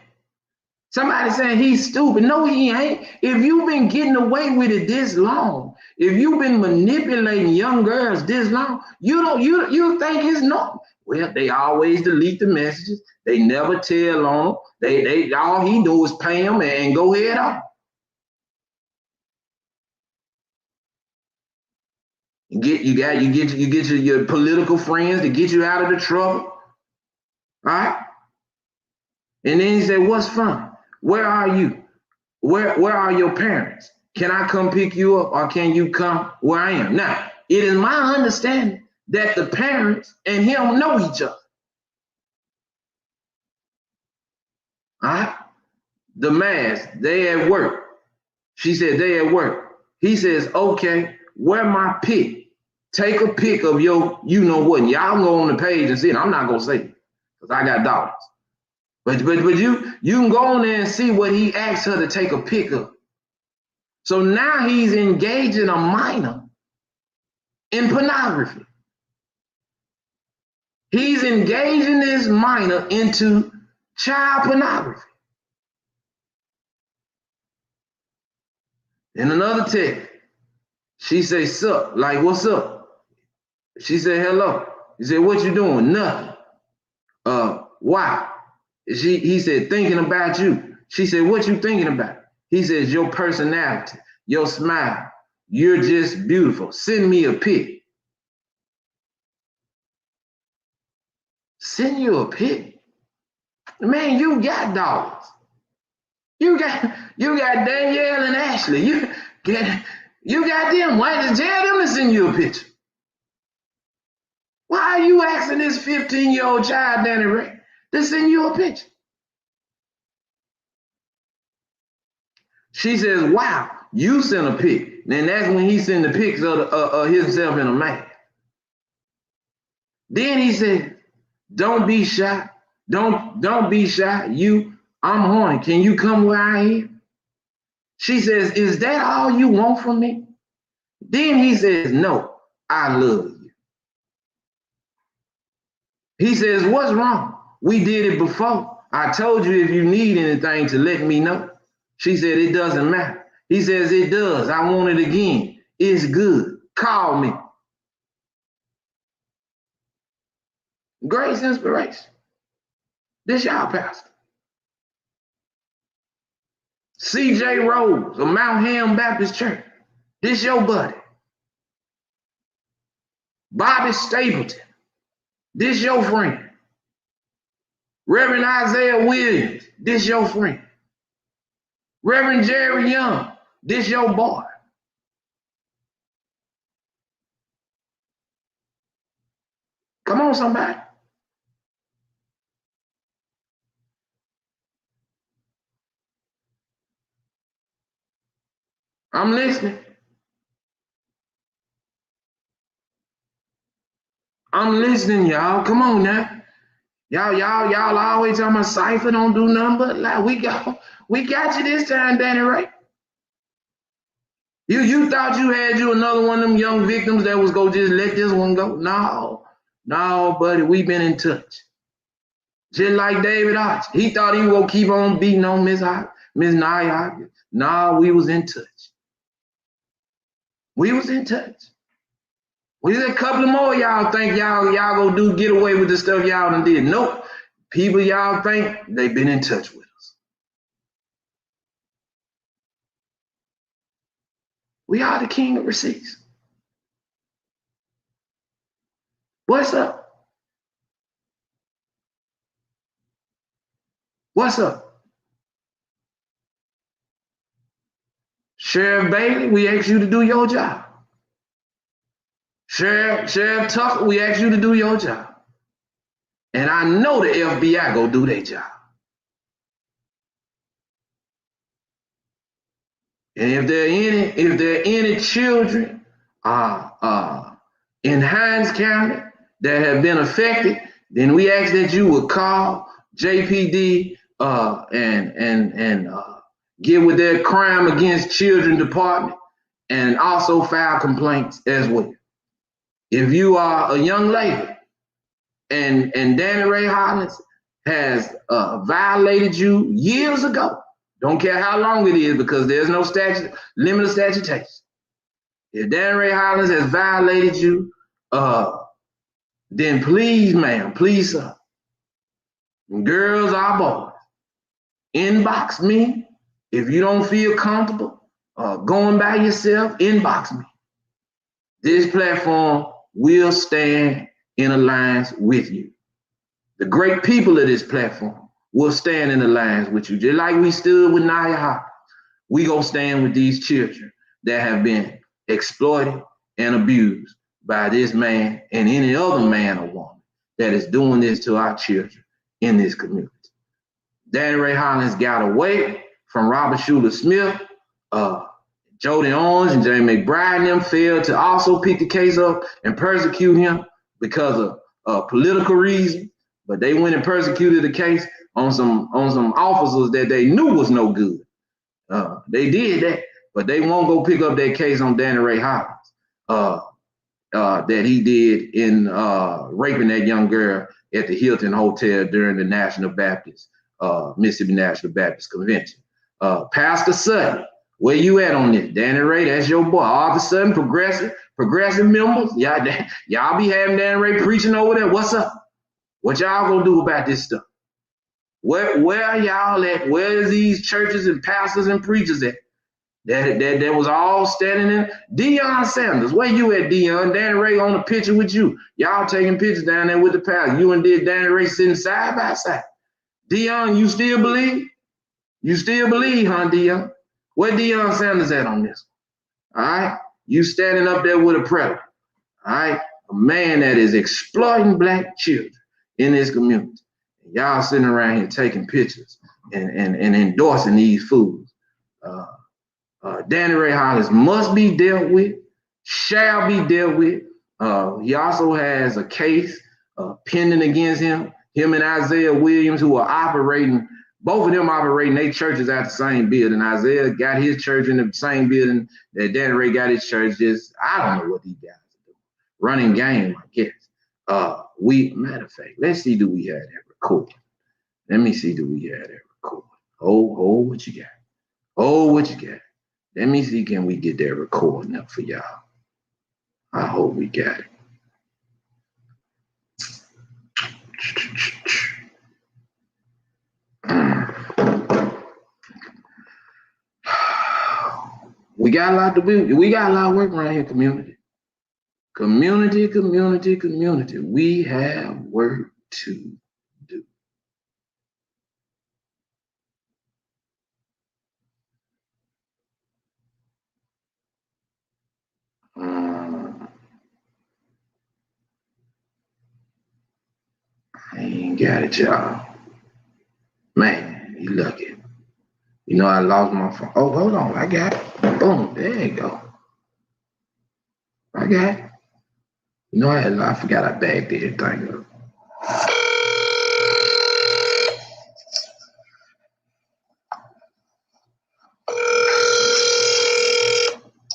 Somebody saying he's stupid. No, he ain't. If you've been getting away with it this long, if you've been manipulating young girls this long, you think it's normal. Well, they always delete the messages. They never tell on. They all he do is pay them and go head on. You get your political friends to get you out of the trouble. All right? And then he said, what's fun? Where are you? Where are your parents? Can I come pick you up or can you come where I am? Now, it is my understanding that the parents and him know each other. All right? The mask, they at work. She said they at work. He says, okay, where my pic? Take a pic of your, you know what, y'all go on the page and see it. I'm not gonna say it because I got daughters. But you can go on there and see what he asked her to take a pic of. So now he's engaging a minor in pornography. He's engaging this minor into child pornography. In another text, she say, sup, like, what's up? She said, hello. He said, what you doing? Nothing. Why? He said, thinking about you. She said, what you thinking about? He says, your personality, your smile. You're just beautiful. Send me a pic. Send you a pic? Man, you got dollars. You got Danielle and Ashley. You got them. Why just tell them to send you a picture? Why are you asking this 15-year-old child, Danny Ray, to send you a picture? She says, wow, you sent a pic. Then that's when he sent the pics of himself in a mask. Then he said, don't be shy. Don't be shy. I'm horny. Can you come where I am? She says, is that all you want from me? Then he says, no, I love you. He says, what's wrong? We did it before. I told you if you need anything to let me know. She said, it doesn't matter. He says, it does. I want it again. It's good. Call me. Grace inspiration. This y'all pastor. C.J. Rose of Mount Ham Baptist Church. This your buddy. Bobby Stapleton. This your friend. Reverend Isaiah Williams. This your friend. Reverend Jerry Young. This your boy. Come on, somebody. I'm listening. I'm listening, y'all. Come on now. Y'all always talking about Cypher don't do nothing but lie. We got you this time, Danny Ray. You thought you had you another one of them young victims that was gonna just let this one go? No, buddy, we been in touch. Just like David Arch. He thought he was gonna keep on beating on Miss Nia Hopkins. No, we was in touch. We was in touch. We just a couple of more y'all think y'all gonna get away with the stuff y'all done did. Nope. People y'all think they've been in touch with us. We are the king of receipts. What's up? What's up? Sheriff Bailey, we asked you to do your job. Sheriff Tucker, we asked you to do your job. And I know the FBI go do their job. And if there are any children in Hines County that have been affected, then we ask that you would call JPD and get with their crime against children department and also file complaints as well. If you are a young lady and Danny Ray Hollins has violated you years ago, don't care how long it is because there's no limit of statutation. If Danny Ray Hollins has violated you, then please, ma'am, please, sir, girls or boys, inbox me. If you don't feel comfortable going by yourself, inbox me. This platform will stand in alliance with you. The great people of this platform will stand in alliance with you. Just like we stood with Nia Hopkins, we gonna stand with these children that have been exploited and abused by this man and any other man or woman that is doing this to our children in this community. Danny Ray Hollins got away from Robert Schuler Smith. Jody Owens and Jamie McBride and them failed to also pick the case up and persecute him because of political reasons. But they went and persecuted the case on some officers that they knew was no good. They did that, but they won't go pick up that case on Danny Ray Hollins that he did in raping that young girl at the Hilton Hotel during the Mississippi National Baptist Convention. Pastor Sutton, where you at on this? Danny Ray, that's your boy. All of a sudden, progressive members, y'all be having Danny Ray preaching over there. What's up? What y'all gonna do about this stuff? Where are y'all at? Where is these churches and pastors and preachers at? That was all standing in. Deion Sanders, where you at, Deion? Danny Ray on the picture with you. Y'all taking pictures down there with the pastor. You and Danny Ray sitting side by side. Deion, you still believe? You still believe, huh, Deion? Where Deion Sanders at on this? All right? You standing up there with a predator. All right? A man that is exploiting black children in this community. Y'all sitting around here taking pictures and endorsing these fools. Danny Ray Hollins must be dealt with, shall be dealt with. He also has a case pending against him and Isaiah Williams, who are operating, both of them operating their churches at the same building. Isaiah got his church in the same building that Danny Ray got his church. I don't know what these guys are doing. Running game, I guess. Matter of fact, let's see, do we have that recording? Let me see, do we have that recording? Oh, what you got? Oh, what you got? Let me see, can we get that recording up for y'all? I hope we got it. We got a lot of work around here, community. Community. We have work to do. I ain't got it, y'all. Man, you lucky. You know I lost my phone. Oh, hold on. I got it. Boom. There you go. I got it. You know I forgot I bagged everything up.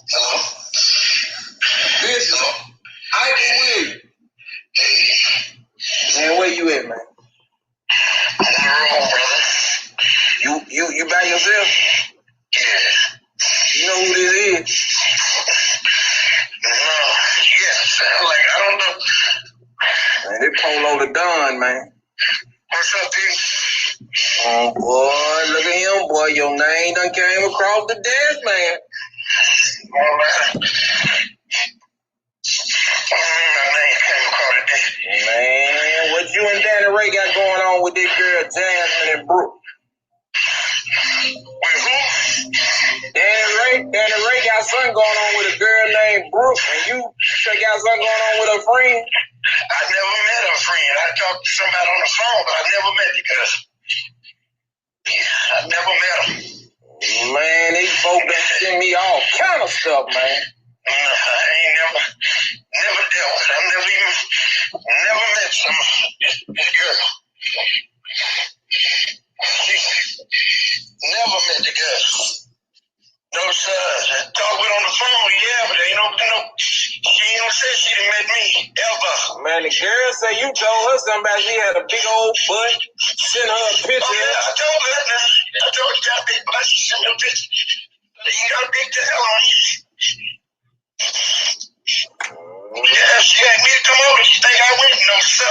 Hello? Listen, I can win. Man, where you at, man? I'm on the road, brother. You by yourself? Yeah. You know who this is? Yeah, sound like I don't know. Man, they Polo the Don, man. What's up, dude? Oh boy, look at him, boy. Your name done came across the desk, man. All right. Man, what you and Danny Ray got going on with this girl Jasmine and Brooke? With who? Danny Ray Danny Ray got something going on with a girl named Brooke, and you got something going on with a friend? I never met a friend. I talked to somebody on the phone, but I never met the girl. I never met him. Man, these folks been sending me all kind of stuff, man. I ain't never dealt with it. I've never met this girl. Never met the girl. No, sir. I talked with on the phone, yeah, but ain't no, she ain't no say she done met me, ever. Man, the girl said you told her somebody she had a big old butt, sent her a picture. Oh, yeah, I told her that. I told her you got a big butt, she sent me a picture. You got a big tail on you. Yeah, she asked me to come over. She think I went. No, sir.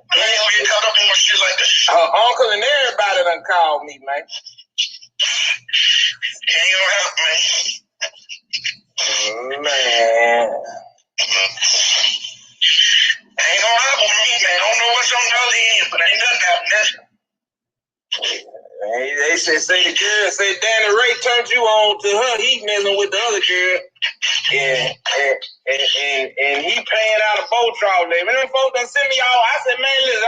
I ain't gonna get caught up in no shit like that. Her uncle and everybody done called me, man. It ain't gonna help, man. Man. Ain't gonna happen with me, man. I don't know what's on the other end, but ain't nothing happening. They say the girl, say Danny Ray turned you on to her. He messing with the other girl. And he paying out a boat troll. And them folks done send me all. I said, man, listen,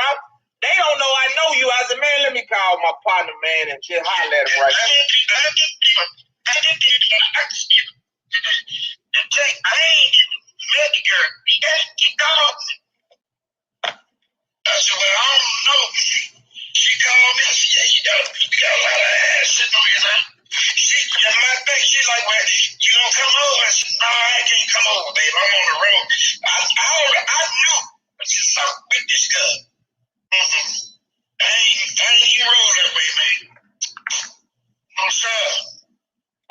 they don't know I know you. I said, man, let me call my partner, man, and just holler at him right now. I ain't met the girl. She called me. I said, well, I don't know. She called me. I said, yeah, you got a lot of ass sitting on your lap. As a matter of fact, she's like, well, you gonna come over? I said, no, I can't come over, babe. I'm on the road. I knew just talking with this girl. I ain't even roll that way, man. No, sir.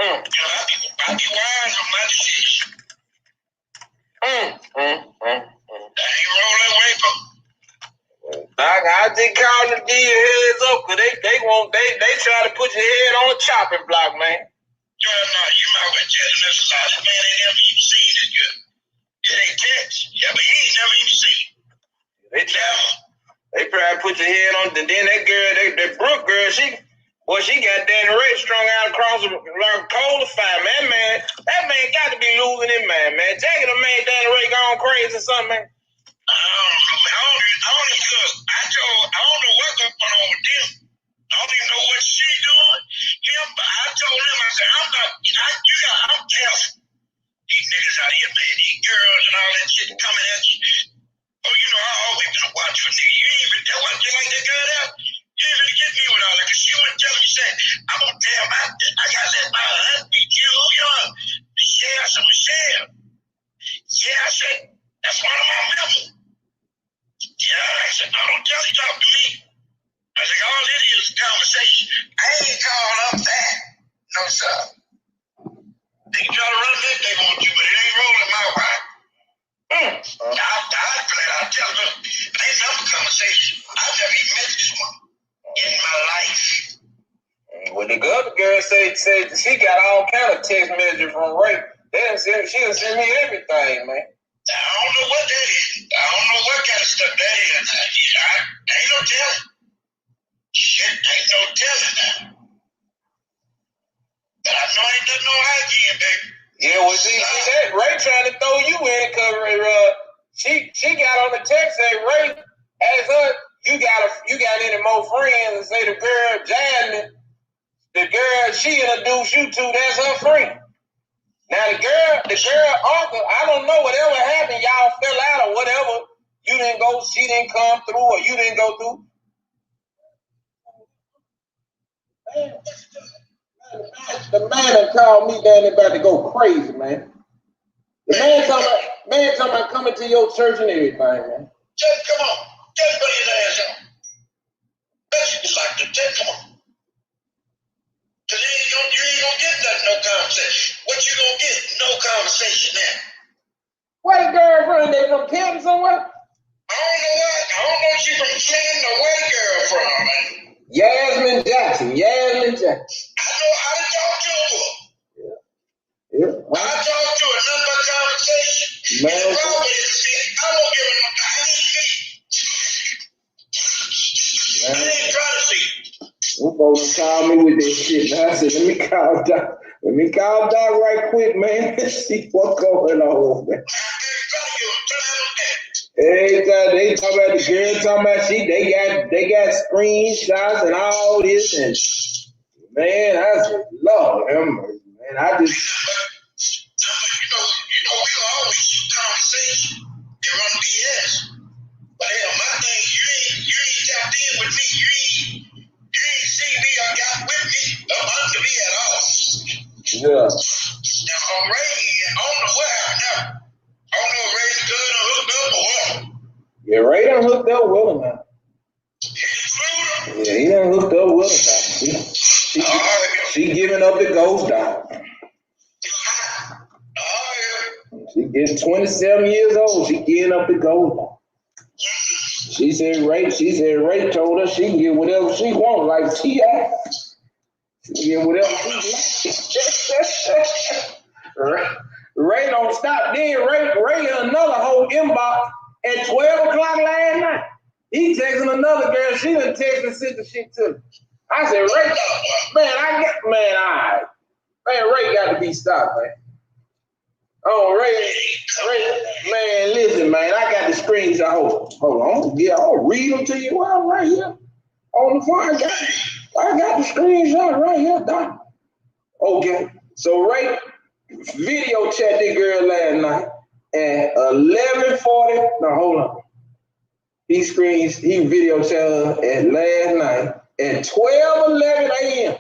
You know, I be wise on my decision. I ain't roll that way, bro. I just called to give you heads up, cause they try to put your head on a chopping block, man. Well, no, you might well tell him this lie. This man ain't never even seen this girl. It ain't text. Yeah, but he ain't never even seen it. They try to put your head on, and then that girl, that Brooke girl, she got Danny Ray strung out across the coal to fire, man. That man got to be losing his mind, man. Jackie done made Danny Ray gone crazy or something, man. I don't know what's going on with them. I don't even know what she's doing. But I told him, I said, I'm careful. These niggas out here, man, these girls and all that shit coming at you. Oh, you know, I always been a watch for niggas. You ain't even, that wasn't just like that girl out. You ain't really get me with all that, because she wouldn't tell me, she said, I'm going to tell I got to let my husband be killed, you know, share some share. Yeah, I said, that's one of my members. Yeah, I said, no, don't tell you, talk to me. I said, all it is a conversation. I ain't calling up that. No, sir. They can try to run that they want to, but it ain't rolling my way. I'll tell them, ain't another conversation. I've never even met this one in my life. Well, the other girl said she got all kind of text messages from Ray. She done send me everything, man. I don't know what that is. I don't know what kind of stuff that is. Ain't no telling. Shit, ain't no telling now. But I know ain't nothing no hygiene, baby. Yeah, well, see that Ray trying to throw you in, cause she got on the text saying Ray asked her, you got any more friends? And say the girl Jasmine, the girl she introduced you to, that's her friend. Now the girl uncle, I don't know whatever happened, y'all fell out or whatever. You didn't go, she didn't come through, or you didn't go through. The man that called me down there about to go crazy, man. The man talking about coming to your church and everything, man. Just come on. Just put his ass on. Basically like that. Just come on. Cause you ain't gonna get nothing, no conversation. What you gonna get? No conversation now. What a girlfriend, they from Canton somewhere? I don't know what. I don't know if she from Canton or where the girl from, man. Yasmin Jackson. I know how to talk to her. Yeah. I talk to her, nothing but conversation. Man. And the problem is, I won't give her no I ain't trying to see. Them folks called me with this shit. I said, let me call Let me call Doc right quick, man. See what's going on, man. Every time they talk about the girl, talking about they got screenshots and all this, and man, I said, Lord, man, I just. We always conversation and run BS. But hell, my thing, you ain't tapped in with me. You ain't seen me or got with me up under me at all. Yeah. Now on Ray, I don't know what happened now. I don't know if Ray's good or hooked up or what. Yeah, Ray done hooked up with him now. Yeah, he done hooked up with him now. She giving up the ghost dog. She getting 27 years old. She giving up the ghost dog. She said Ray told her she can get whatever she want, like T.I. She can get whatever she wants. Ray don't stop. Then Ray another whole inbox at 12 o'clock last night. He texting another girl. She done text and sent the shit to me. I said, Ray, man, man, Ray got to be stopped, man. Oh, Ray, man, listen, man, I got the screenshot. Hold on, I'll read them to you while I'm right here on the phone. I got the screenshot right here, Doc. Okay, so Ray video chat this girl last night at 11:40. Now hold on. He video chat her at last night at 12:11 a.m.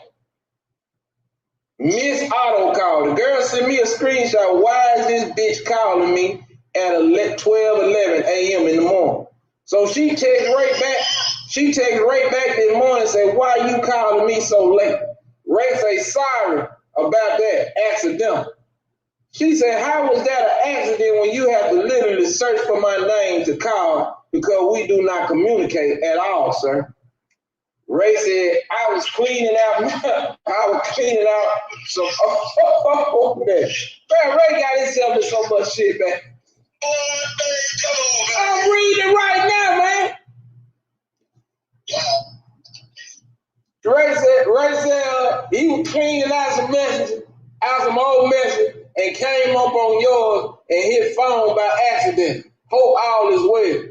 Miss Auto called. The girl sent me a screenshot. Why is this bitch calling me at 12:11 a.m. in the morning? So she texted Ray back. She texted Ray back this morning and said, why you calling me so late? Ray say, sorry about that accident. She said, how was that an accident when you have to literally search for my name to call because we do not communicate at all, sir? Ray said, I was cleaning out some man, Ray got himself in so much shit, man. I'm reading right now, man. Ray said he was cleaning out some old messages, and came up on yours and hit phone by accident. Hope all is well.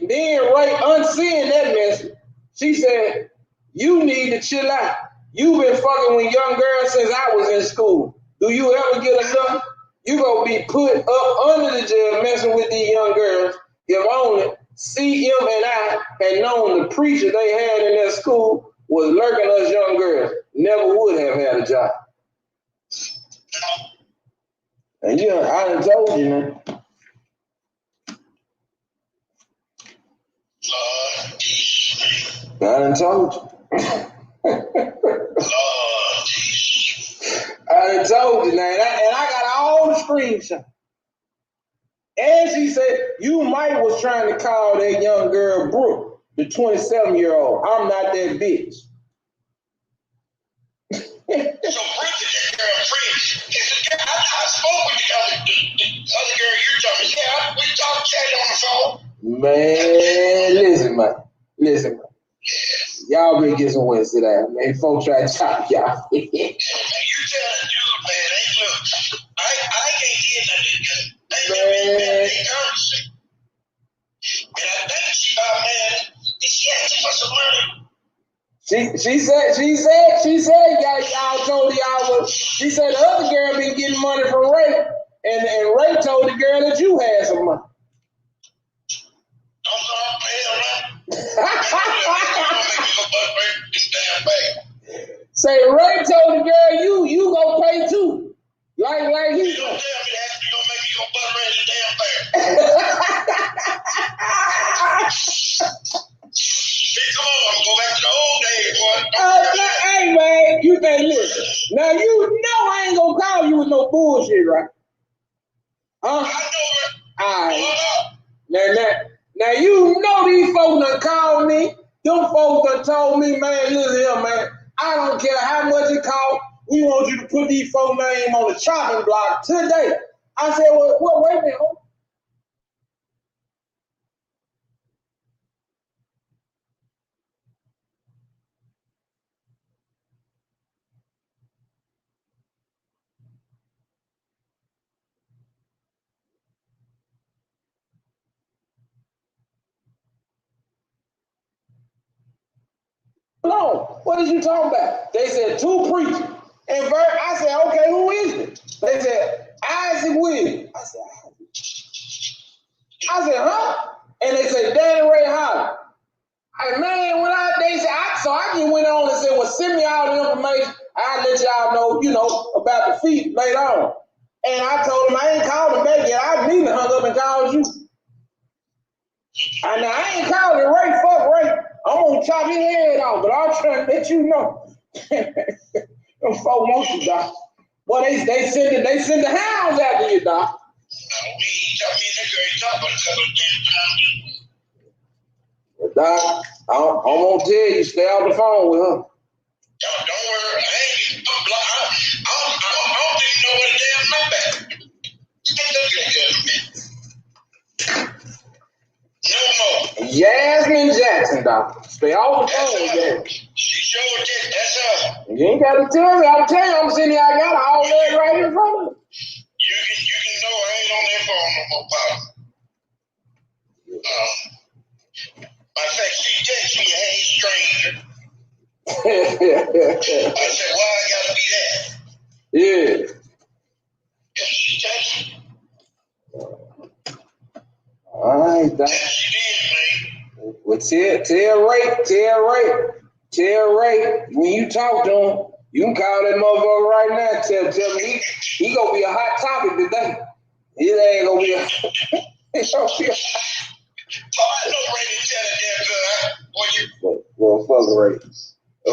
Then Ray, unseeing that message, she said, you need to chill out. You've been fucking with young girls since I was in school. Do you ever get enough? You gonna be put up under the jail messing with these young girls. If only CM and I had known the preacher they had in their school was lurking us young girls, never would have had a job. And I done told you, man. I done told you. I done told you, man. And I got all the screenshots. And she said, you might was trying to call that young girl Brooke, the 27-year-old. I'm not that bitch. So Brooke is that girl friend. I spoke with the other girl you're talking about. Yeah, we talked chatting on the phone. Man, listen, man. Yeah. Y'all been getting some Wednesday that, man. Folks try to chop y'all. You tell the dude, man, hey, look, I can't get nothing good. Man. And I think she about, man, she asking for some money. She said, y'all told y'all, she said the other girl been getting money from Ray, and Ray told the girl that you had some money. I'm sorry, hell, right? Say Ray told the girl you gonna pay too. Like he don't tell me that you gonna make me go butt red the damn bear. Come on, go back to the old days, boy. Hey man, you can't listen. Now you know I ain't gonna call you with no bullshit, right? Huh? I know it. Alright. Now you know these folks done called me. Them folks done told me, man, listen here, man. I don't care how much it costs. We want you to put these folks' name on the chopping block today. I said, well wait a minute. on. What is you talking about? They said 2 preachers. And I said, okay, who is it? They said, Isaac Williams. I said, huh? And they said, Danny Ray Hollins. Man, they said, so I just went on and said, well, send me all the information. I'll let y'all know, about the feet later on. And I told him I ain't called him back yet. I neither hung up and called you. And I ain't called it Ray, fuck Ray. I'm gonna chop his head off, but I'm trying to let you know. Them folk want you, Doc. Well, they send the hounds after you, Doc. No, we ain't talking about a couple of damn Doc, I'm gonna tell you, stay off the phone with her. Don't worry, I don't think you know what a damn number. No more. Jasmine Jackson, Doc. Stay off the phone with that. She showed that, that's her. You ain't gotta tell me, I'm telling you, I'm sitting here, I got all that right in front of me. You can know I ain't on that phone no more, Pop. Matter of fact, she texted me, hey, stranger. I said, why I gotta be that? Yeah. Yeah, she texted me. All right, Doc. Yeah, she did, man. Well, tell Ray, when you talk to him, you can call that motherfucker right now. Tell him he gonna be a hot topic today. He ain't gonna be a. Oh, I know Ray didn't tell that damn girl. Well, fuck Ray. I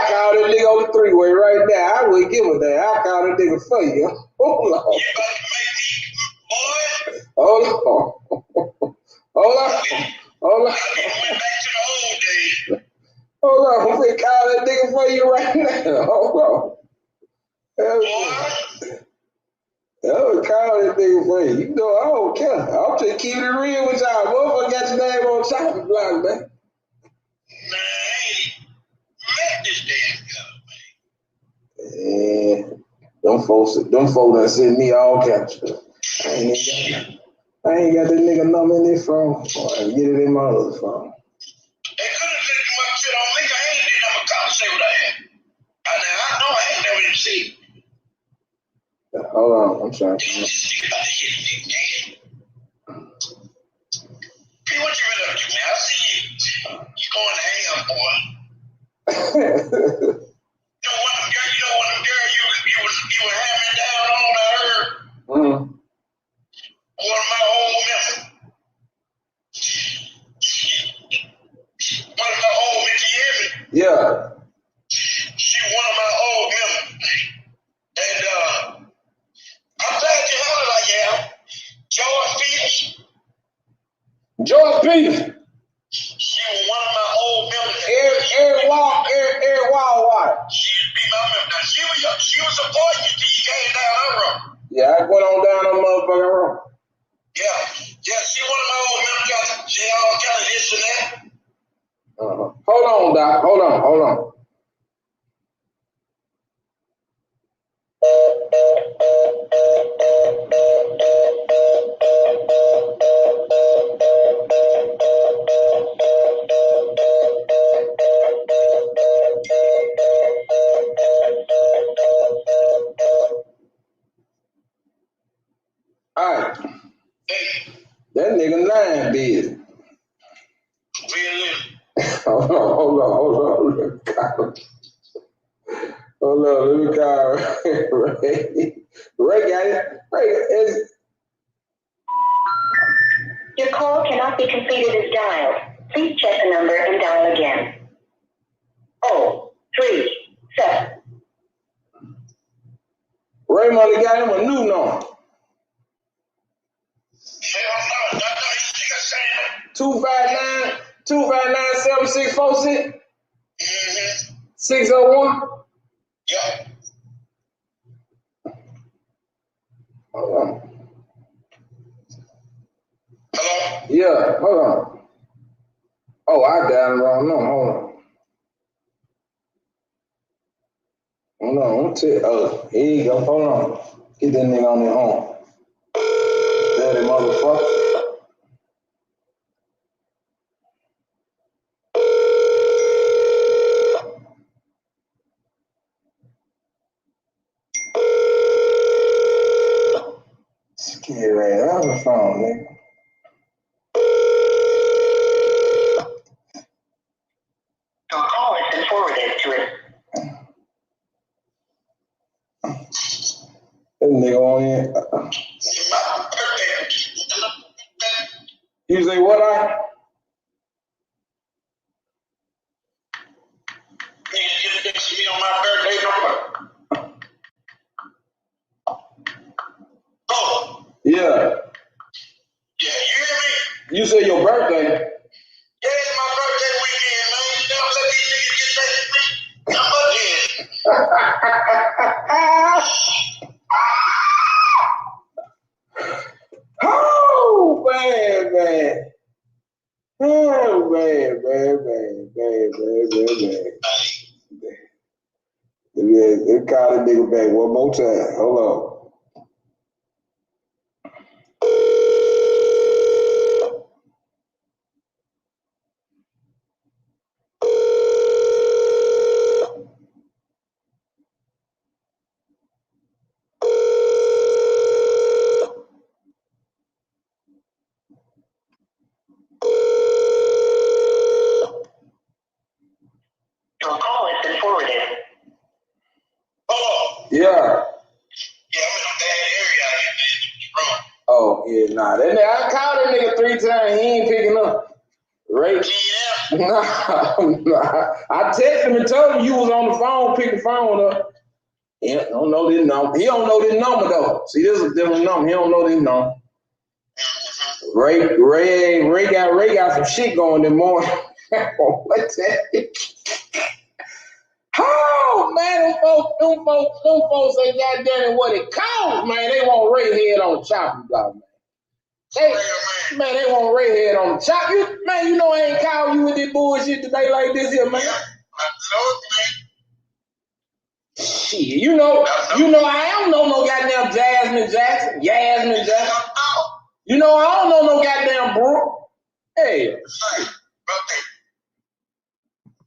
call that nigga on the 3-way right now. I wouldn't give a damn. I call that nigga for you. Hold on. You about to make me, boy? Hold on. I went back to the old days. Hold on. I'm gonna call that nigga for you right now. Hold on. I would call that nigga for you. You know, I don't care. I'm just keeping it real with y'all. Motherfucker got your name on chopping block, man. Man, I ain't met this damn girl, man. Them folks done send me all caps. I ain't got that nigga number in this phone. I can get it in my other phone. They could have said my shit on me. I ain't did never conversate with her. I know I ain't never even seen. Hold on, I'm sorry. Hey, what you been up to, man? I see you going to ham, boy. You know one of them girls you were hamming down on, I heard. Mm-hmm. One of my old members. One of my old members, you hear me? Yeah. She one of my old members. And I'm glad you heard it like yeah. George Peters. She was one of my old members. Eric Wildwater. She'd be my member. Now, she was supporting you till you came down her road. Yeah, I went on down that motherfucking road. Yeah, she one of my old members. She all kind of this and that. Hold on, Doc. Hold on. All right. Hey. That nigga lying big. Really? Hold on. Hold on, let me call Ray. Ray got it. Ray is. Your call cannot be completed as dialed. Please check the number and dial again. 037. Raymond got him a new number. Hell no, you think I said 259-7646. 601. Yeah. Hold on. Hello? Yeah, hold on. Oh, I got it wrong. No, hold on. Oh, here you go. Hold on. Get that nigga on the horn. Dirty motherfucker. man. That's the phone, nigga. Your call has been forwarded to it. This nigga on here. You say what? Me on my birthday, oh. Yeah. Yeah, you hear me? You say your birthday? Yeah, it's my birthday weekend, man. You don't let these niggas get Oh, man. Oh, man. Let's call that nigga back one more time. Hold on. Your call has been forwarded. Oh. Yeah. Yeah, I'm in a bad area out here, man. Wrong. Oh, yeah, nah. That nigga, I called that nigga 3 times. He ain't picking up. Right? Yeah. Nah. I texted him and told him you was on the phone. Pick the phone up. He don't know this number. He don't know this number, though. See, this is a different number. He don't know this number. Ray got some shit going this morning. What's that? Oh, man, them folks say goddamn it what it costs, man. They want Ray head on the chopping block, man. They want Ray head on the chop. You know I ain't calling you with this bullshit today like this here, man. Shit, you know I don't know no goddamn Jasmine Jackson. You know I don't know no goddamn Brooke. Hey.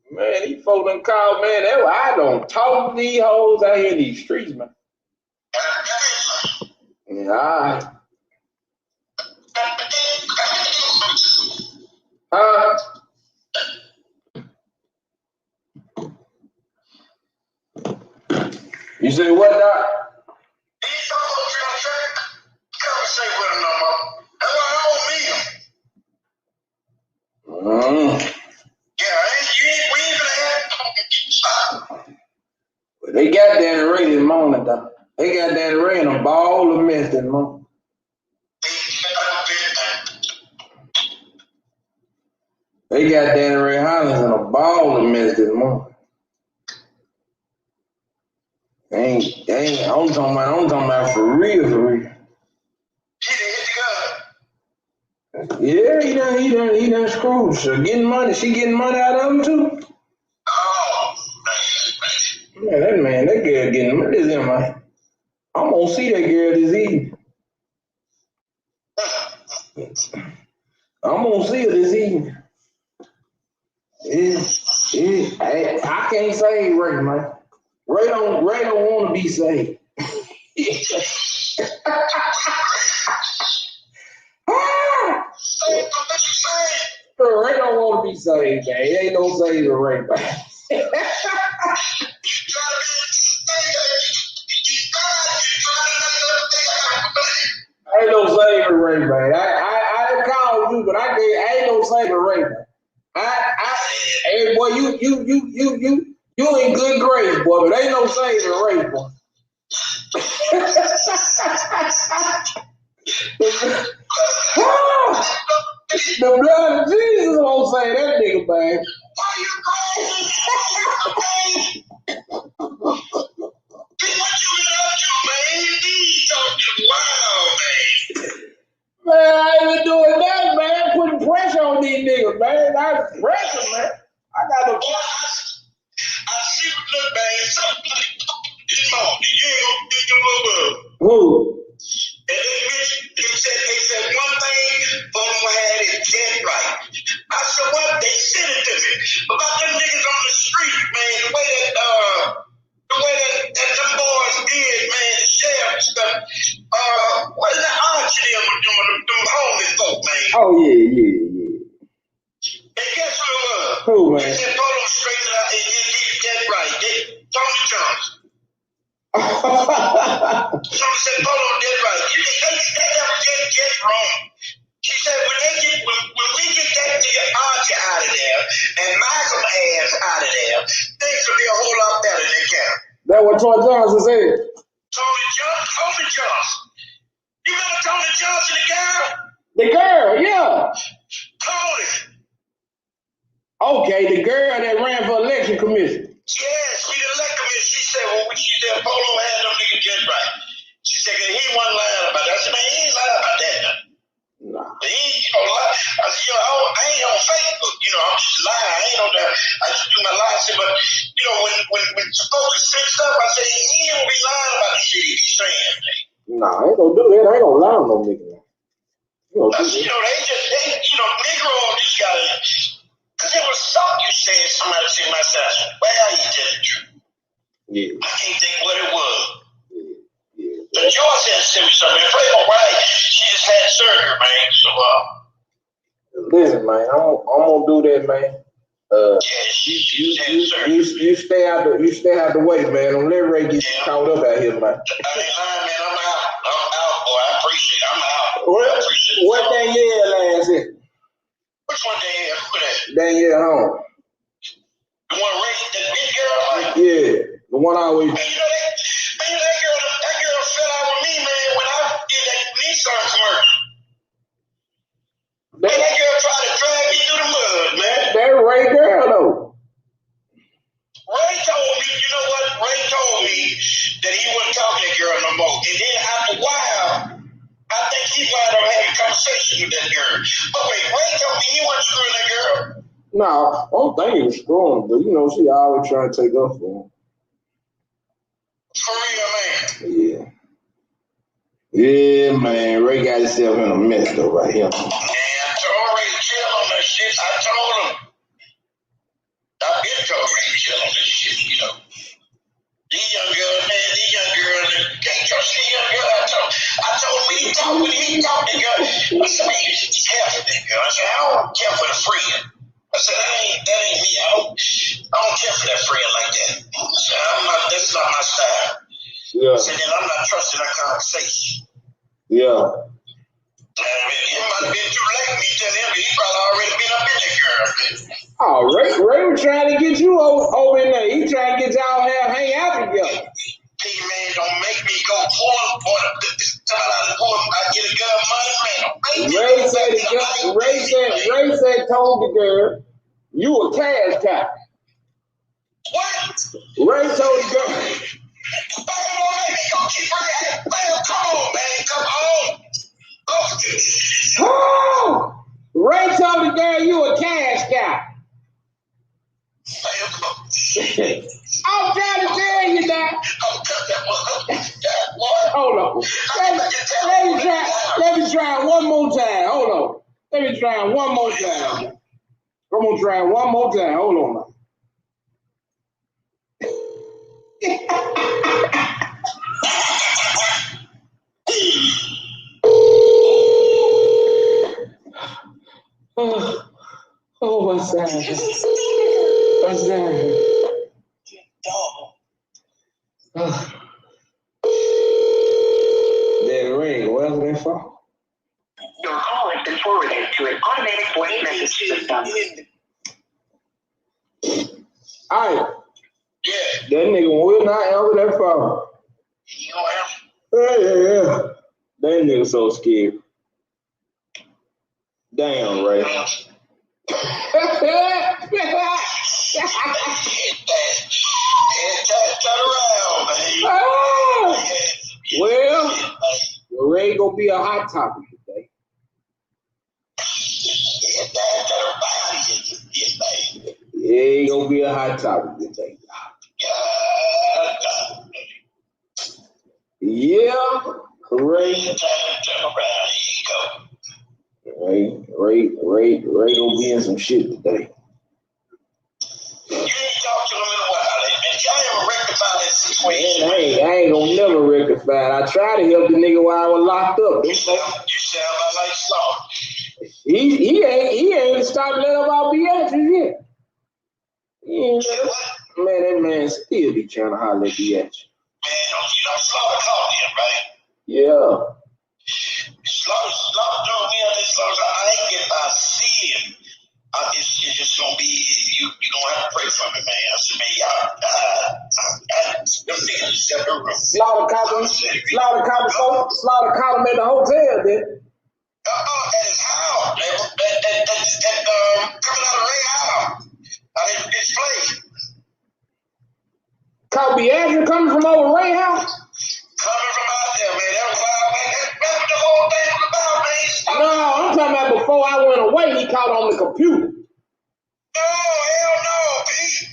Man, these folks done called, man. I don't talk to these hoes out here in these streets, man. Yeah, all right. You say what, Doc? These folks trying to conversate with them no more. That's why I don't meet them. Yeah, we ain't gonna have. But they got Danny Ray this morning, though. They got Danny Ray in a ball of mess this morning. They got Danny Ray Hollins in a ball of mess this morning. I'm talking about for real. Yeah, he done screwed. So she getting money out of him too. Oh, man, that girl getting money this evening, man. I'm gonna see that girl this evening. I'm gonna see her this evening. I can't save Ray, man. Ray don't want to be saved. Ray don't want to be saved, man. He ain't no saving Ray, man. Ain't no saving Ray, man. I called you, but I ain't no saving Ray, man. Hey, boy, you in good grace, boy, but ain't no saving Ray, boy. The blood of Jesus won't say that nigga, man. why you crazy? What you been up to, man? These talking wild, man. Man, I ain't been doing that, man. Putting pressure on these niggas, man. That's pressure, man. I got to. I see what look, man. Something like this morning. You ain't gonna get your mother. Who? And they said one thing, but I had it dead right. I said, what? They sent it to me about them niggas on the street, man. The way that them boys did, man. The sheriff stuff. What is that arch them, Oh, yeah. And guess who it was? Who, man? They said Polo straightened out and did that right. Tony Jones. Somebody said Polo did right. They never get wrong. She said when we get that nigga Archie out of there and Malcolm ass out of there, things will be a whole lot better than that. That's what Troy Johnson said. Tony Johnson. You remember Tony Johnson, the girl? The girl, yeah. Tony. Okay, the girl that ran for election commission. Yeah, she the elected commission. She said when she said Polo had them niggas just right. She said he wasn't lying about that. I said, man, he ain't lying about that. Nah. He ain't, lie. I said, I ain't on Facebook. I'm just lying. I ain't on that. I just do my lies. I said, but when supposed to say stuff, I said he ain't gonna be lying about the shit he's saying. Nah, I ain't gonna do that. I ain't gonna lie on no nigga. Negro just got it. Because it was something you said, somebody said myself, well, he did it true. Yeah. I can't think what it was. Yeah. But George said to me something. Pray for wife, she just had surgery, man. So, listen, man, I'm gonna do that, man. You stay out the way, man. Don't let Ray get caught up out here, man. I ain't lying, man. I'm out, boy. I appreciate it. I'm out. What Danielle last in? Which one Danielle? Who that? Danielle home. The one raised that big girl, right? Yeah, the one I always. Man, that girl fell out with me, man, when I did that Nissan commercial. That girl tried to drag me through the mud, man. That Ray girl, though. Ray told me, you know what? Ray told me that he wouldn't talk to that girl no more. And then after a while, I think he wound up having a conversation with that girl. But wait, Ray told me he wasn't screwing that girl. No, I don't think he was screwing, but she always trying to take up for him. For real, man. Yeah. Yeah, man. Ray got himself in a mess, though, right here. Yeah, I told Ray to chill on that shit. I told him. I've been told Ray to chill on this shit, These young girls, you can't trust these young girls. I told him when he talked to girl, I said, man, you should be careful with that girl. I said, I don't care for the friend. I said, that ain't me. I don't care for that friend like that. I said, that's not my style. Yeah. I said, then I'm not trusting that conversation. Yeah. It might have been too late for me to tell him, he probably already been up in that girl. Oh, Ray was trying to get you over in there. He trying to get y'all hang out together. Hey, man, don't make me go pull I get a girl money, man. Ray said told the girl, you a cash cow. What? Ray told the girl. Come on, man. Come on. Oh! Ray told the girl you a cash cow. I'm trying to tell you that. Hold on. Let me try one more time. Hold on. Let me try one more time. I'm gonna try one more time. Hold on now. What's that? What's that? That ring, what's that for? Your call has been forwarded to an automatic voice message system. Alright. Yeah. That nigga will not answer that phone. You know him? Yeah. That nigga so scared. Damn, Ray. Well, Ray gonna be a hot topic today. Yeah, he gonna be a hot topic today. Yeah, Ray gonna be in some shit today. You ain't talked to him in a while, man. Y'all ever rectify that situation? I ain't gonna never rectify it. I tried to help the nigga while I was locked up. You sound like Slaw. He ain't started letting about Beatrice yet. He ain't man, that man still be trying to holler at Beatrice. Man, don't Slaughter called him, right? Yeah. Slaughter told me this. Slaughter, if I see him, it's just gonna be you gonna have to pray for me, man. I said, man, them niggas in separate rooms. Slaughter caught him at the hotel, then. At his house. Coming out of Ray's house. Out of his place. Caught Beatrice coming from over Ray's house? Coming from out there, man. That was wild, man. That's what the whole thing was about, man. No, I'm talking about before I went away, he caught on the computer. No, hell no, Pete.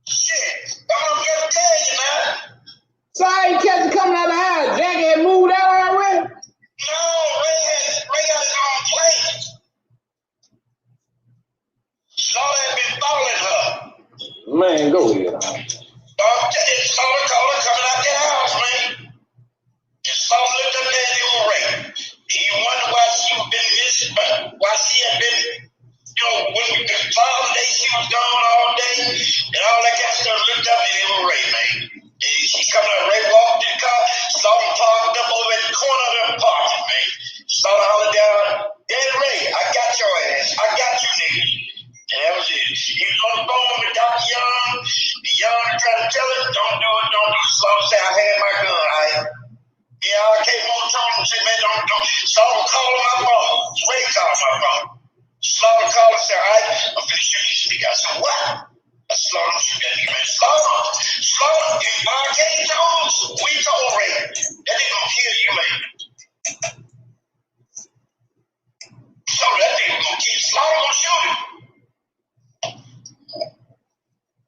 Shit. I'm gonna tell you, man. So I ain't catch him coming out of the house. Jackie had moved out already? No, Ray got his own place. Slaughter had been following her. Man, go ahead. Slaughter called her coming out their house, man. And Slaughter looked up there and they were Ray. He wondered why she had been missing, why she had been, when the holiday she was gone all day and all that kind of stuff. Looked up and they were Ray, man. And she coming out, Ray walked in the car, Slaughter parked up over at the corner of the apartment, man. Slaughter hollered down, "Hey Ray, I got your ass. I got you, nigga." And that was it. He was on the phone with Dr. Young. The Young tried to tell him, don't do it. Slaughter said, "I had my gun, Yeah, I came on the phone and said, man, don't. Slaughter called my phone. Ray called my phone. Slaughter called and said, I'm finna shoot you speak. I said, what? Slaughter shoot that nigga, man. Slaughter, if Arcade told, we told Ray, that nigga gonna kill you, man. So that nigga gonna kill you. Slaughter gonna shoot him.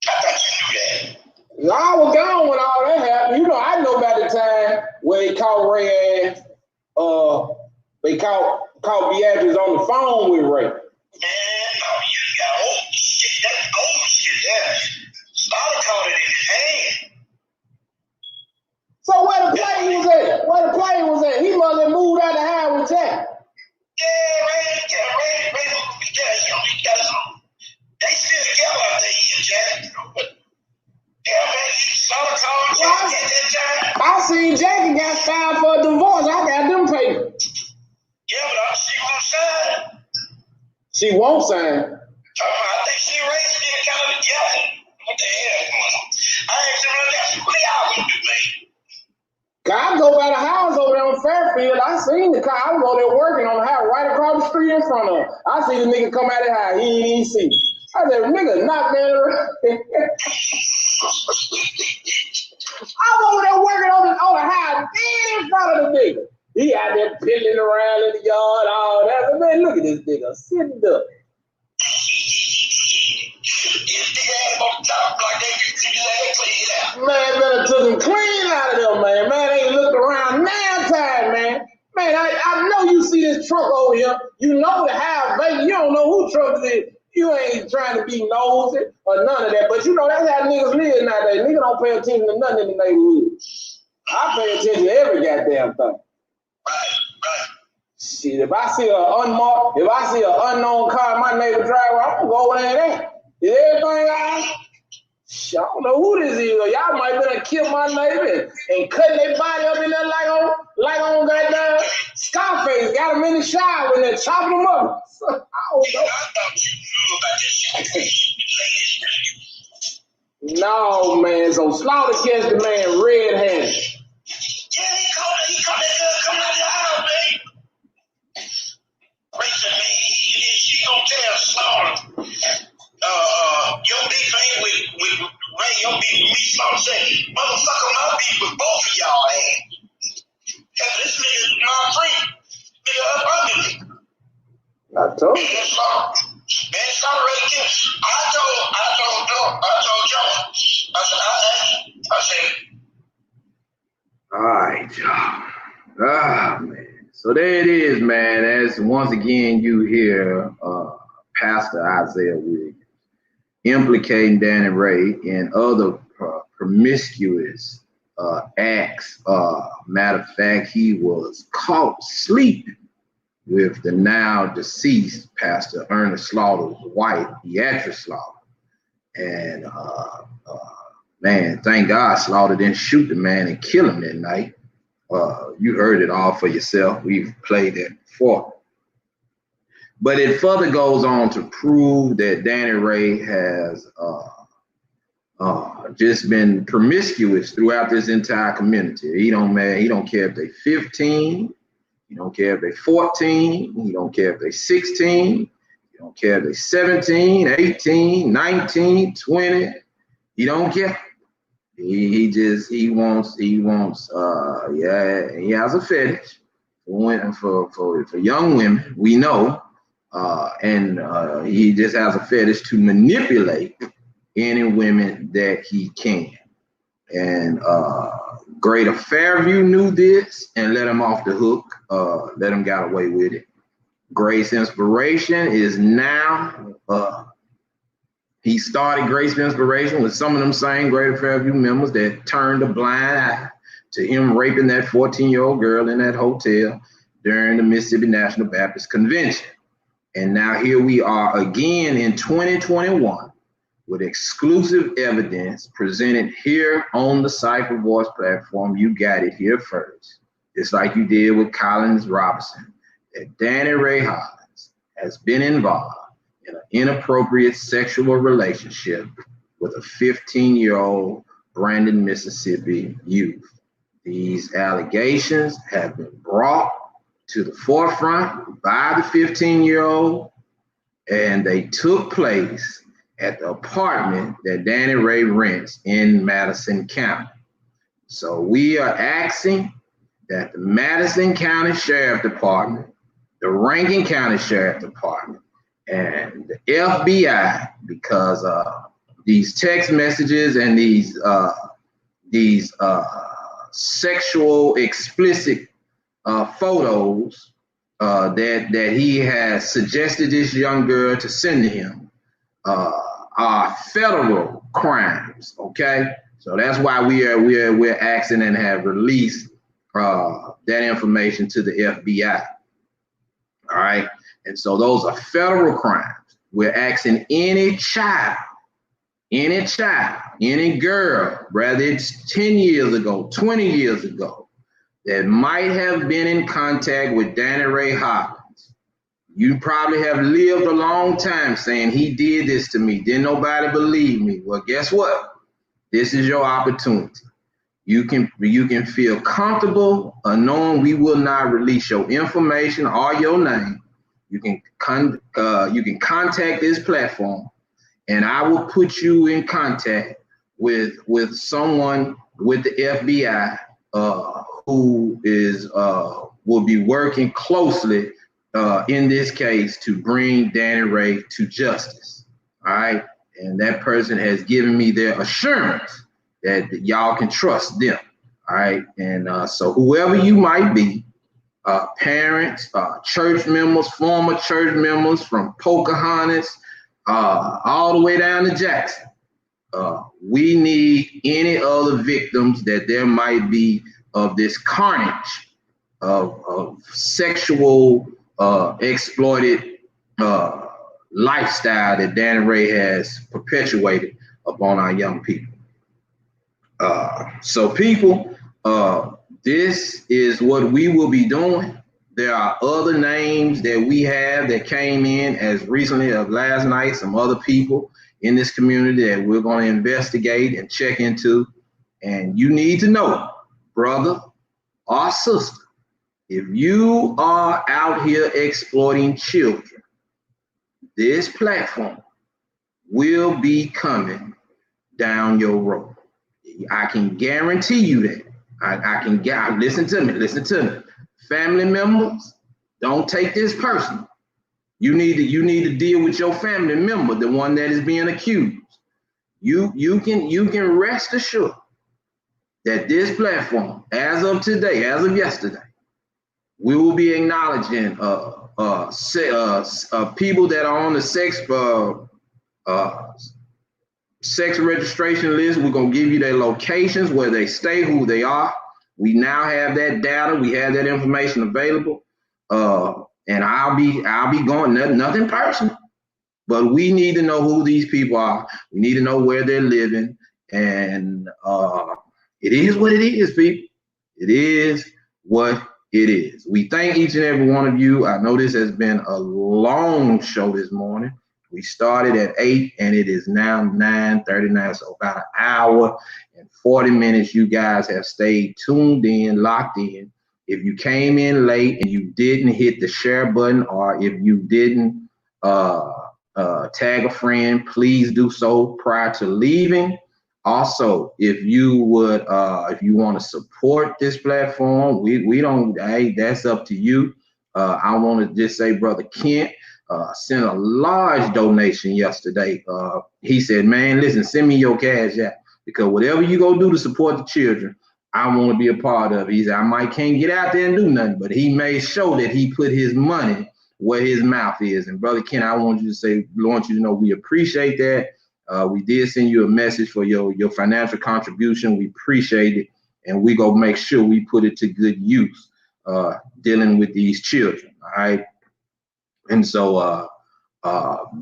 I thought you knew that. I was gone when all that happened. I know about the time where he caught Ray ass. They caught Beatrice on the phone with Ray. Man, no, you got old shit. That old shit, yeah. Slaughter caught it in his hand. So where the plane was at? He must have moved out the house with Jack. Ray, they still together out there, Jack. Yeah, man, Slaughter called Jack at that time. I seen Jackie got filed for a divorce. I got them papers. Yeah, but she won't sign. She won't sign. I think she raised it kind of together. What the hell is going on? I ain't sure that's what y'all gonna do, man. I go by the house over there on Fairfield. I seen the car. I was over there working on the house right across the street in front of her. I see the nigga come out of the house. He ain't even see me. I said, nigga, knock that around. I'm over there working on the house, dead in front of the nigga. He out there piddling around in the yard, all that. I said, man, look at this nigga sitting up. Man, better took him clean out of them, man. Man ain't looked around now time, man. Man, I know you see this truck over here. You know the house, baby. You don't know who truck it is. You ain't trying to be nosy or none of that. But you know that's how niggas live nowadays. Niggas don't pay attention to nothing in the neighborhood. I pay attention to every goddamn thing. Right. Shit, if I see an unknown car in my neighbor driveway, I'm gonna go over there and that. Is everything all right? I don't know who this is. Y'all might better kill my neighbor and cutting their body up in there like on goddamn Scarface. Got them in the shower and they're chopping them up. I don't know. I thought you knew about this shit. No, man. So Slaughter catch the man red-handed. Yeah, he caught that girl coming out of the house, man. Rachel, man, she gonna tell Slaughter. Your beef ain't with Ray, your beef with me. Slaughter said, motherfucker, my beef with both of y'all ass. Hell, this nigga is my friend. Nigga up under me. I told you. Man, Slaughter Ray killed. I told Joe. I said, all right, y'all. Ah, man. So there it is, man. As once again you hear Pastor Isaiah Williams implicating Danny Ray in other promiscuous acts. Matter of fact, he was caught sleeping with the now deceased Pastor Ernest Slaughter's wife, Beatrice Slaughter. And man, thank God Slaughter didn't shoot the man and kill him that night. You heard it all for yourself. We've played that before. But it further goes on to prove that Danny Ray has just been promiscuous throughout this entire community. He don't care if they 15, he don't care if they 14, he don't care if they 16, he don't care if they 17, 18, 19, 20, he don't care. He wants he has a fetish for young women, we know, and he just has a fetish to manipulate any women that he can. And Greater Fairview knew this and let him off the hook, let him get away with it. Grace Inspiration is now, he started Grace Inspiration with some of them same Greater Fairview members that turned a blind eye to him raping that 14-year-old girl in that hotel during the Mississippi National Baptist Convention. And now here we are again in 2021 with exclusive evidence presented here on the Cypher Voice platform. You got it here first. It's like you did with Collins Robinson, that Danny Ray Hollins has been involved in an inappropriate sexual relationship with a 15-year-old Brandon, Mississippi youth. These allegations have been brought to the forefront by the 15-year-old, and they took place at the apartment that Danny Ray rents in Madison County. So we are asking that the Madison County Sheriff Department, the Rankin County Sheriff Department, and the FBI, because these text messages and these sexual explicit photos that he has suggested this young girl to send to him are federal crimes. Okay, so that's why we're asking and have released that information to the FBI. All right, and so those are federal crimes. We're asking any child, any girl, whether it's 10 years ago, 20 years ago, that might have been in contact with Danny Ray Hollins. You probably have lived a long time saying he did this to me. Didn't nobody believe me? Well, guess what? This is your opportunity. You can feel comfortable knowing we will not release your information or your name. You can contact this platform, and I will put you in contact with someone with the FBI who is will be working closely in this case to bring Danny Ray to justice. All right, and that person has given me their assurance that y'all can trust them. All right, and so whoever you might be, parents, church members, former church members from Pocahontas, all the way down to Jackson. We need any other victims that there might be of this carnage of sexual exploited lifestyle that Danny Ray has perpetuated upon our young people. So people, this is what we will be doing. There are other names that we have that came in as recently as last night, some other people in this community that we're going to investigate and check into. And you need to know, brother or sister, if you are out here exploiting children, this platform will be coming down your road. I can guarantee you that. I can listen to me. Family members, don't take this personal. You need to deal with your family member, the one that is being accused. You can rest assured that this platform, as of today, as of yesterday, we will be acknowledging people that are on the sex registration list. We're gonna give you their locations, where they stay, who they are. We now have that data. We have that information available. and I'll be going, nothing personal, but we need to know who these people are. We need to know where they're living, and it is what it is, people. It is what it is. We thank each and every one of you. I know this has been a long show this morning. We started at 8 and it is now 9:39, so about an hour and 40 minutes. You guys have stayed tuned in, locked in. If you came in late and you didn't hit the share button, or if you didn't tag a friend, please do so prior to leaving. Also, if you would, if you want to support this platform, we don't, hey, that's up to you. I want to just say, Brother Kent sent a large donation yesterday. He said, man, listen, send me your cash app, because whatever you go do to support the children, I want to be a part of it. He said, can't get out there and do nothing, but he made sure that he put his money where his mouth is. And Brother Kent, I want you to know we appreciate that. We did send you a message for your financial contribution. We appreciate it, and we go make sure we put it to good use dealing with these children. All right. And so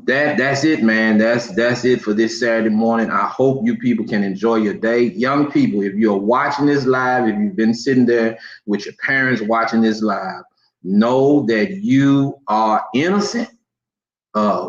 that's it, man. That's it for this Saturday morning. I hope you people can enjoy your day. Young people, if you're watching this live, if you've been sitting there with your parents watching this live, know that you are innocent.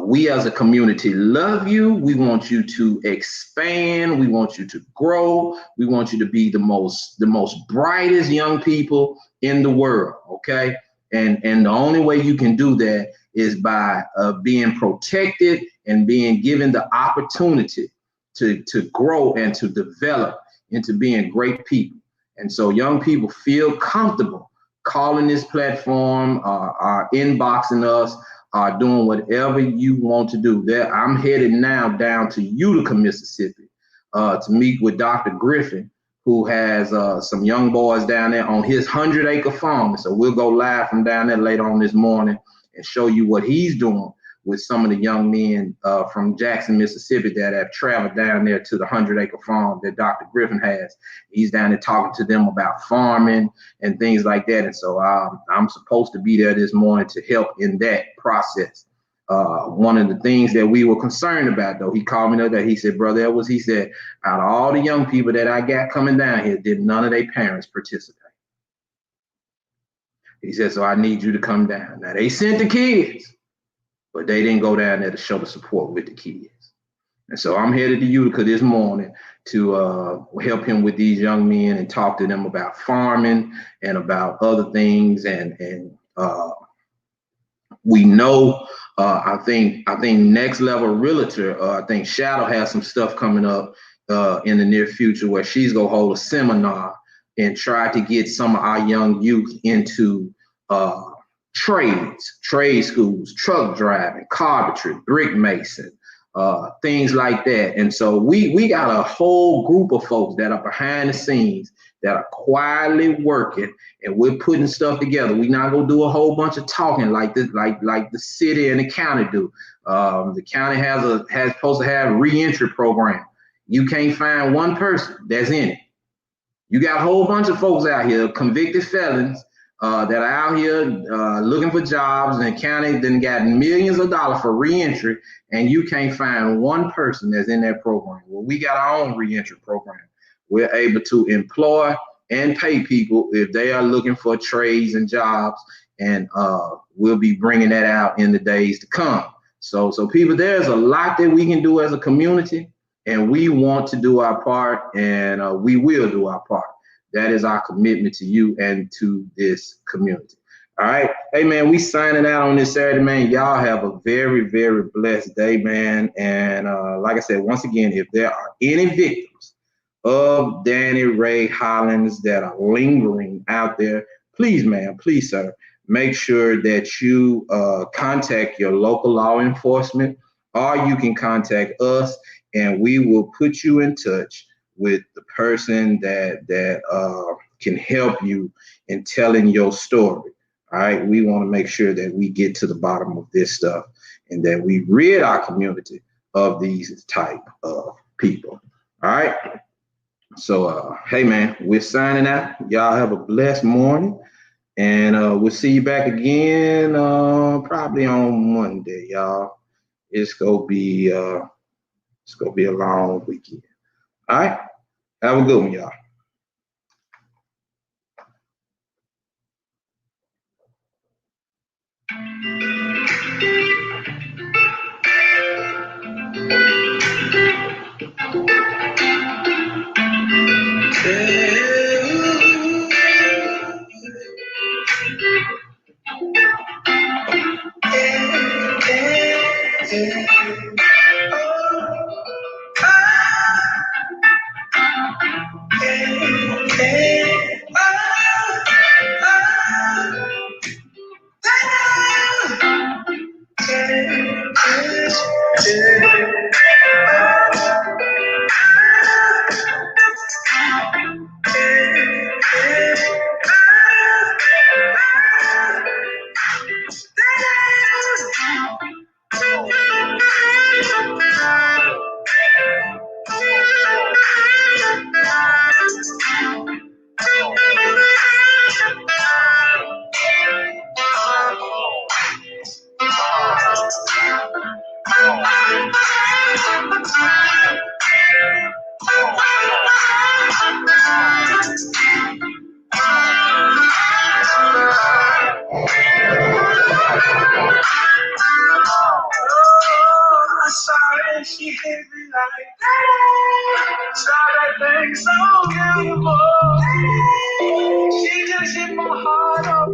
We as a community love you. We want you to expand. We want you to grow. We want you to be the most brightest young people in the world. Okay. And the only way you can do that is by being protected and being given the opportunity to grow and to develop into being great people. And so young people, feel comfortable calling this platform, are inboxing us, are doing whatever you want to do. There, I'm headed now down to Utica, Mississippi, to meet with Dr. Griffin, who has some young boys down there on his 100-acre farm. So we'll go live from down there later on this morning and show you what he's doing with some of the young men from Jackson, Mississippi, that have traveled down there to the 100-acre farm that Dr. Griffin has. He's down there talking to them about farming and things like that. And so I'm supposed to be there this morning to help in that process. One of the things that we were concerned about, though, he called me the other day. He said, Brother Edwards, he said, out of all the young people that I got coming down here, did none of their parents participate? He said, so I need you to come down. Now, they sent the kids, but they didn't go down there to show the support with the kids. And so I'm headed to Utica this morning to help him with these young men and talk to them about farming and about other things. And we know, I think Next Level Realtor, I think Shadow has some stuff coming up in the near future where she's going to hold a seminar and try to get some of our young youth into trade schools, truck driving, carpentry, brick mason, things like that. And so we got a whole group of folks that are behind the scenes that are quietly working, and we're putting stuff together. We're not gonna do a whole bunch of talking like this, like the city and the county do. The county has supposed to have a reentry program. You can't find one person that's in it. You got a whole bunch of folks out here, convicted felons, that are out here looking for jobs, and the county then got millions of dollars for reentry, and you can't find one person that's in that program. Well, we got our own reentry program. We're able to employ and pay people if they are looking for trades and jobs, and we'll be bringing that out in the days to come. So people, there's a lot that we can do as a community, and we want to do our part, and we will do our part. That is our commitment to you and to this community. All right. Hey, man, we signing out on this Saturday, man. Y'all have a very, very blessed day, man. And like I said, once again, if there are any victims of Danny Ray Hollins that are lingering out there, please, ma'am, please, sir, make sure that you contact your local law enforcement, or you can contact us, and we will put you in touch with the person that can help you in telling your story. All right, we want to make sure that we get to the bottom of this stuff and that we rid our community of these type of people. All right. So, hey, man, we're signing out. Y'all have a blessed morning, And we'll see you back again probably on Monday, y'all. It's gonna be a long weekend. All right, have a good one, y'all. She hit me like that. Saw that thing so beautiful. She just hit my heart up.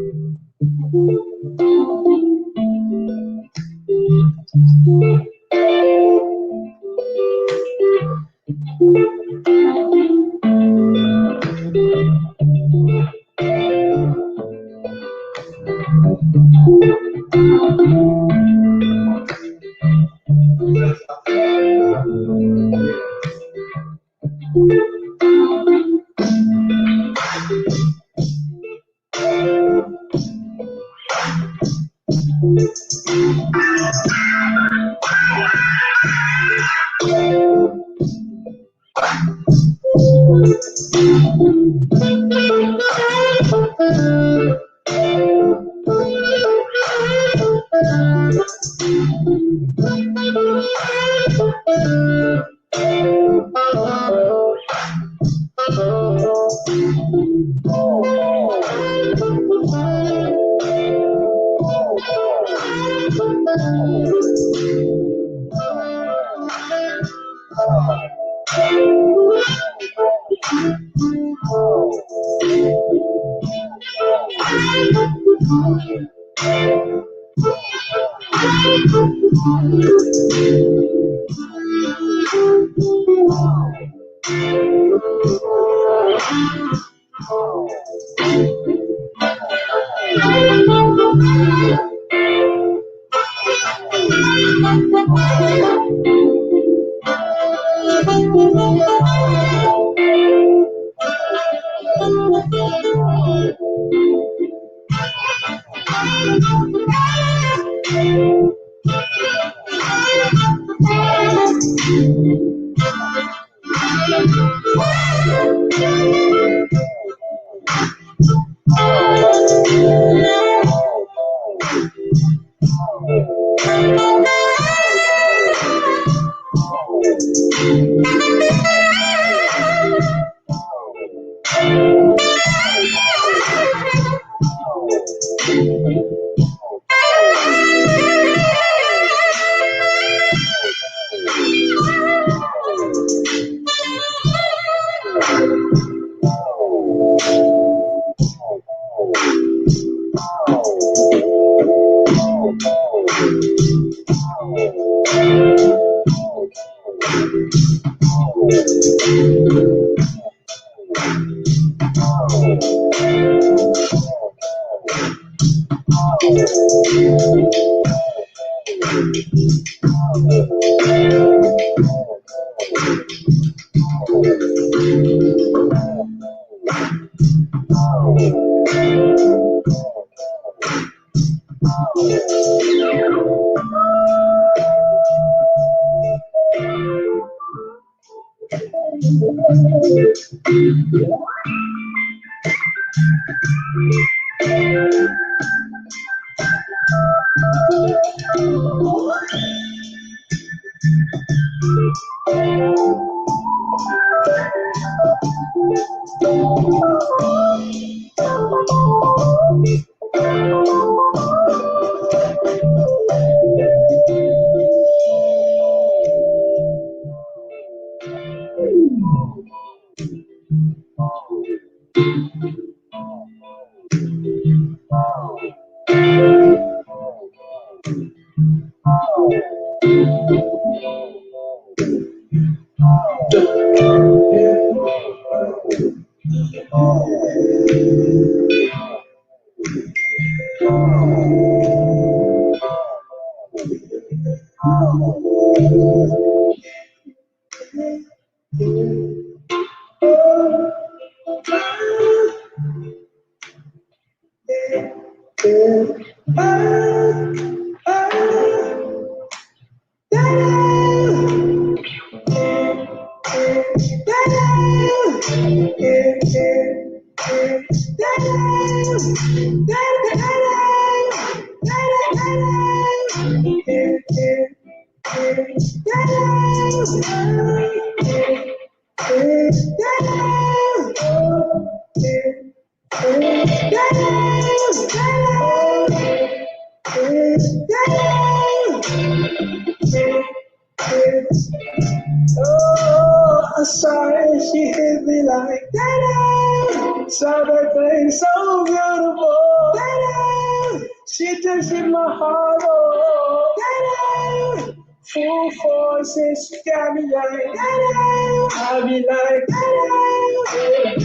Oh, I saw it, she hit me like that. Saw that thing so beautiful. That she just hit my heart. Oh, that full force and she got me like that. I be like that.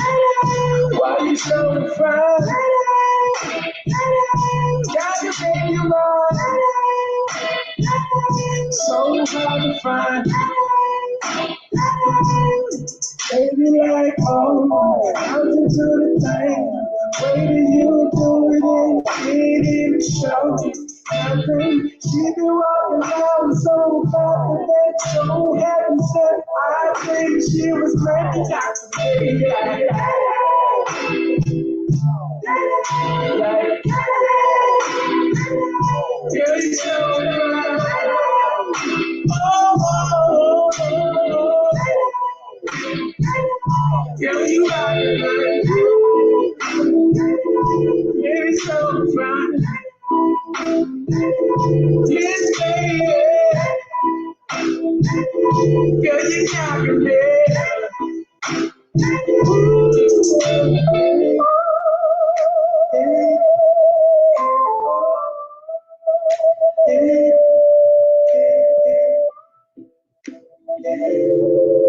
Why you so fine? Got to make you mine. So hard to find. Baby, like, oh, how to do the thing. Way that you do it and didn't even show nothing. She been walking around so confident, so happy, said I think she was making out to me. Girl, you so good. Oh, girl, you got it like you. Baby, so fine. Yes, baby. Girl, you got me.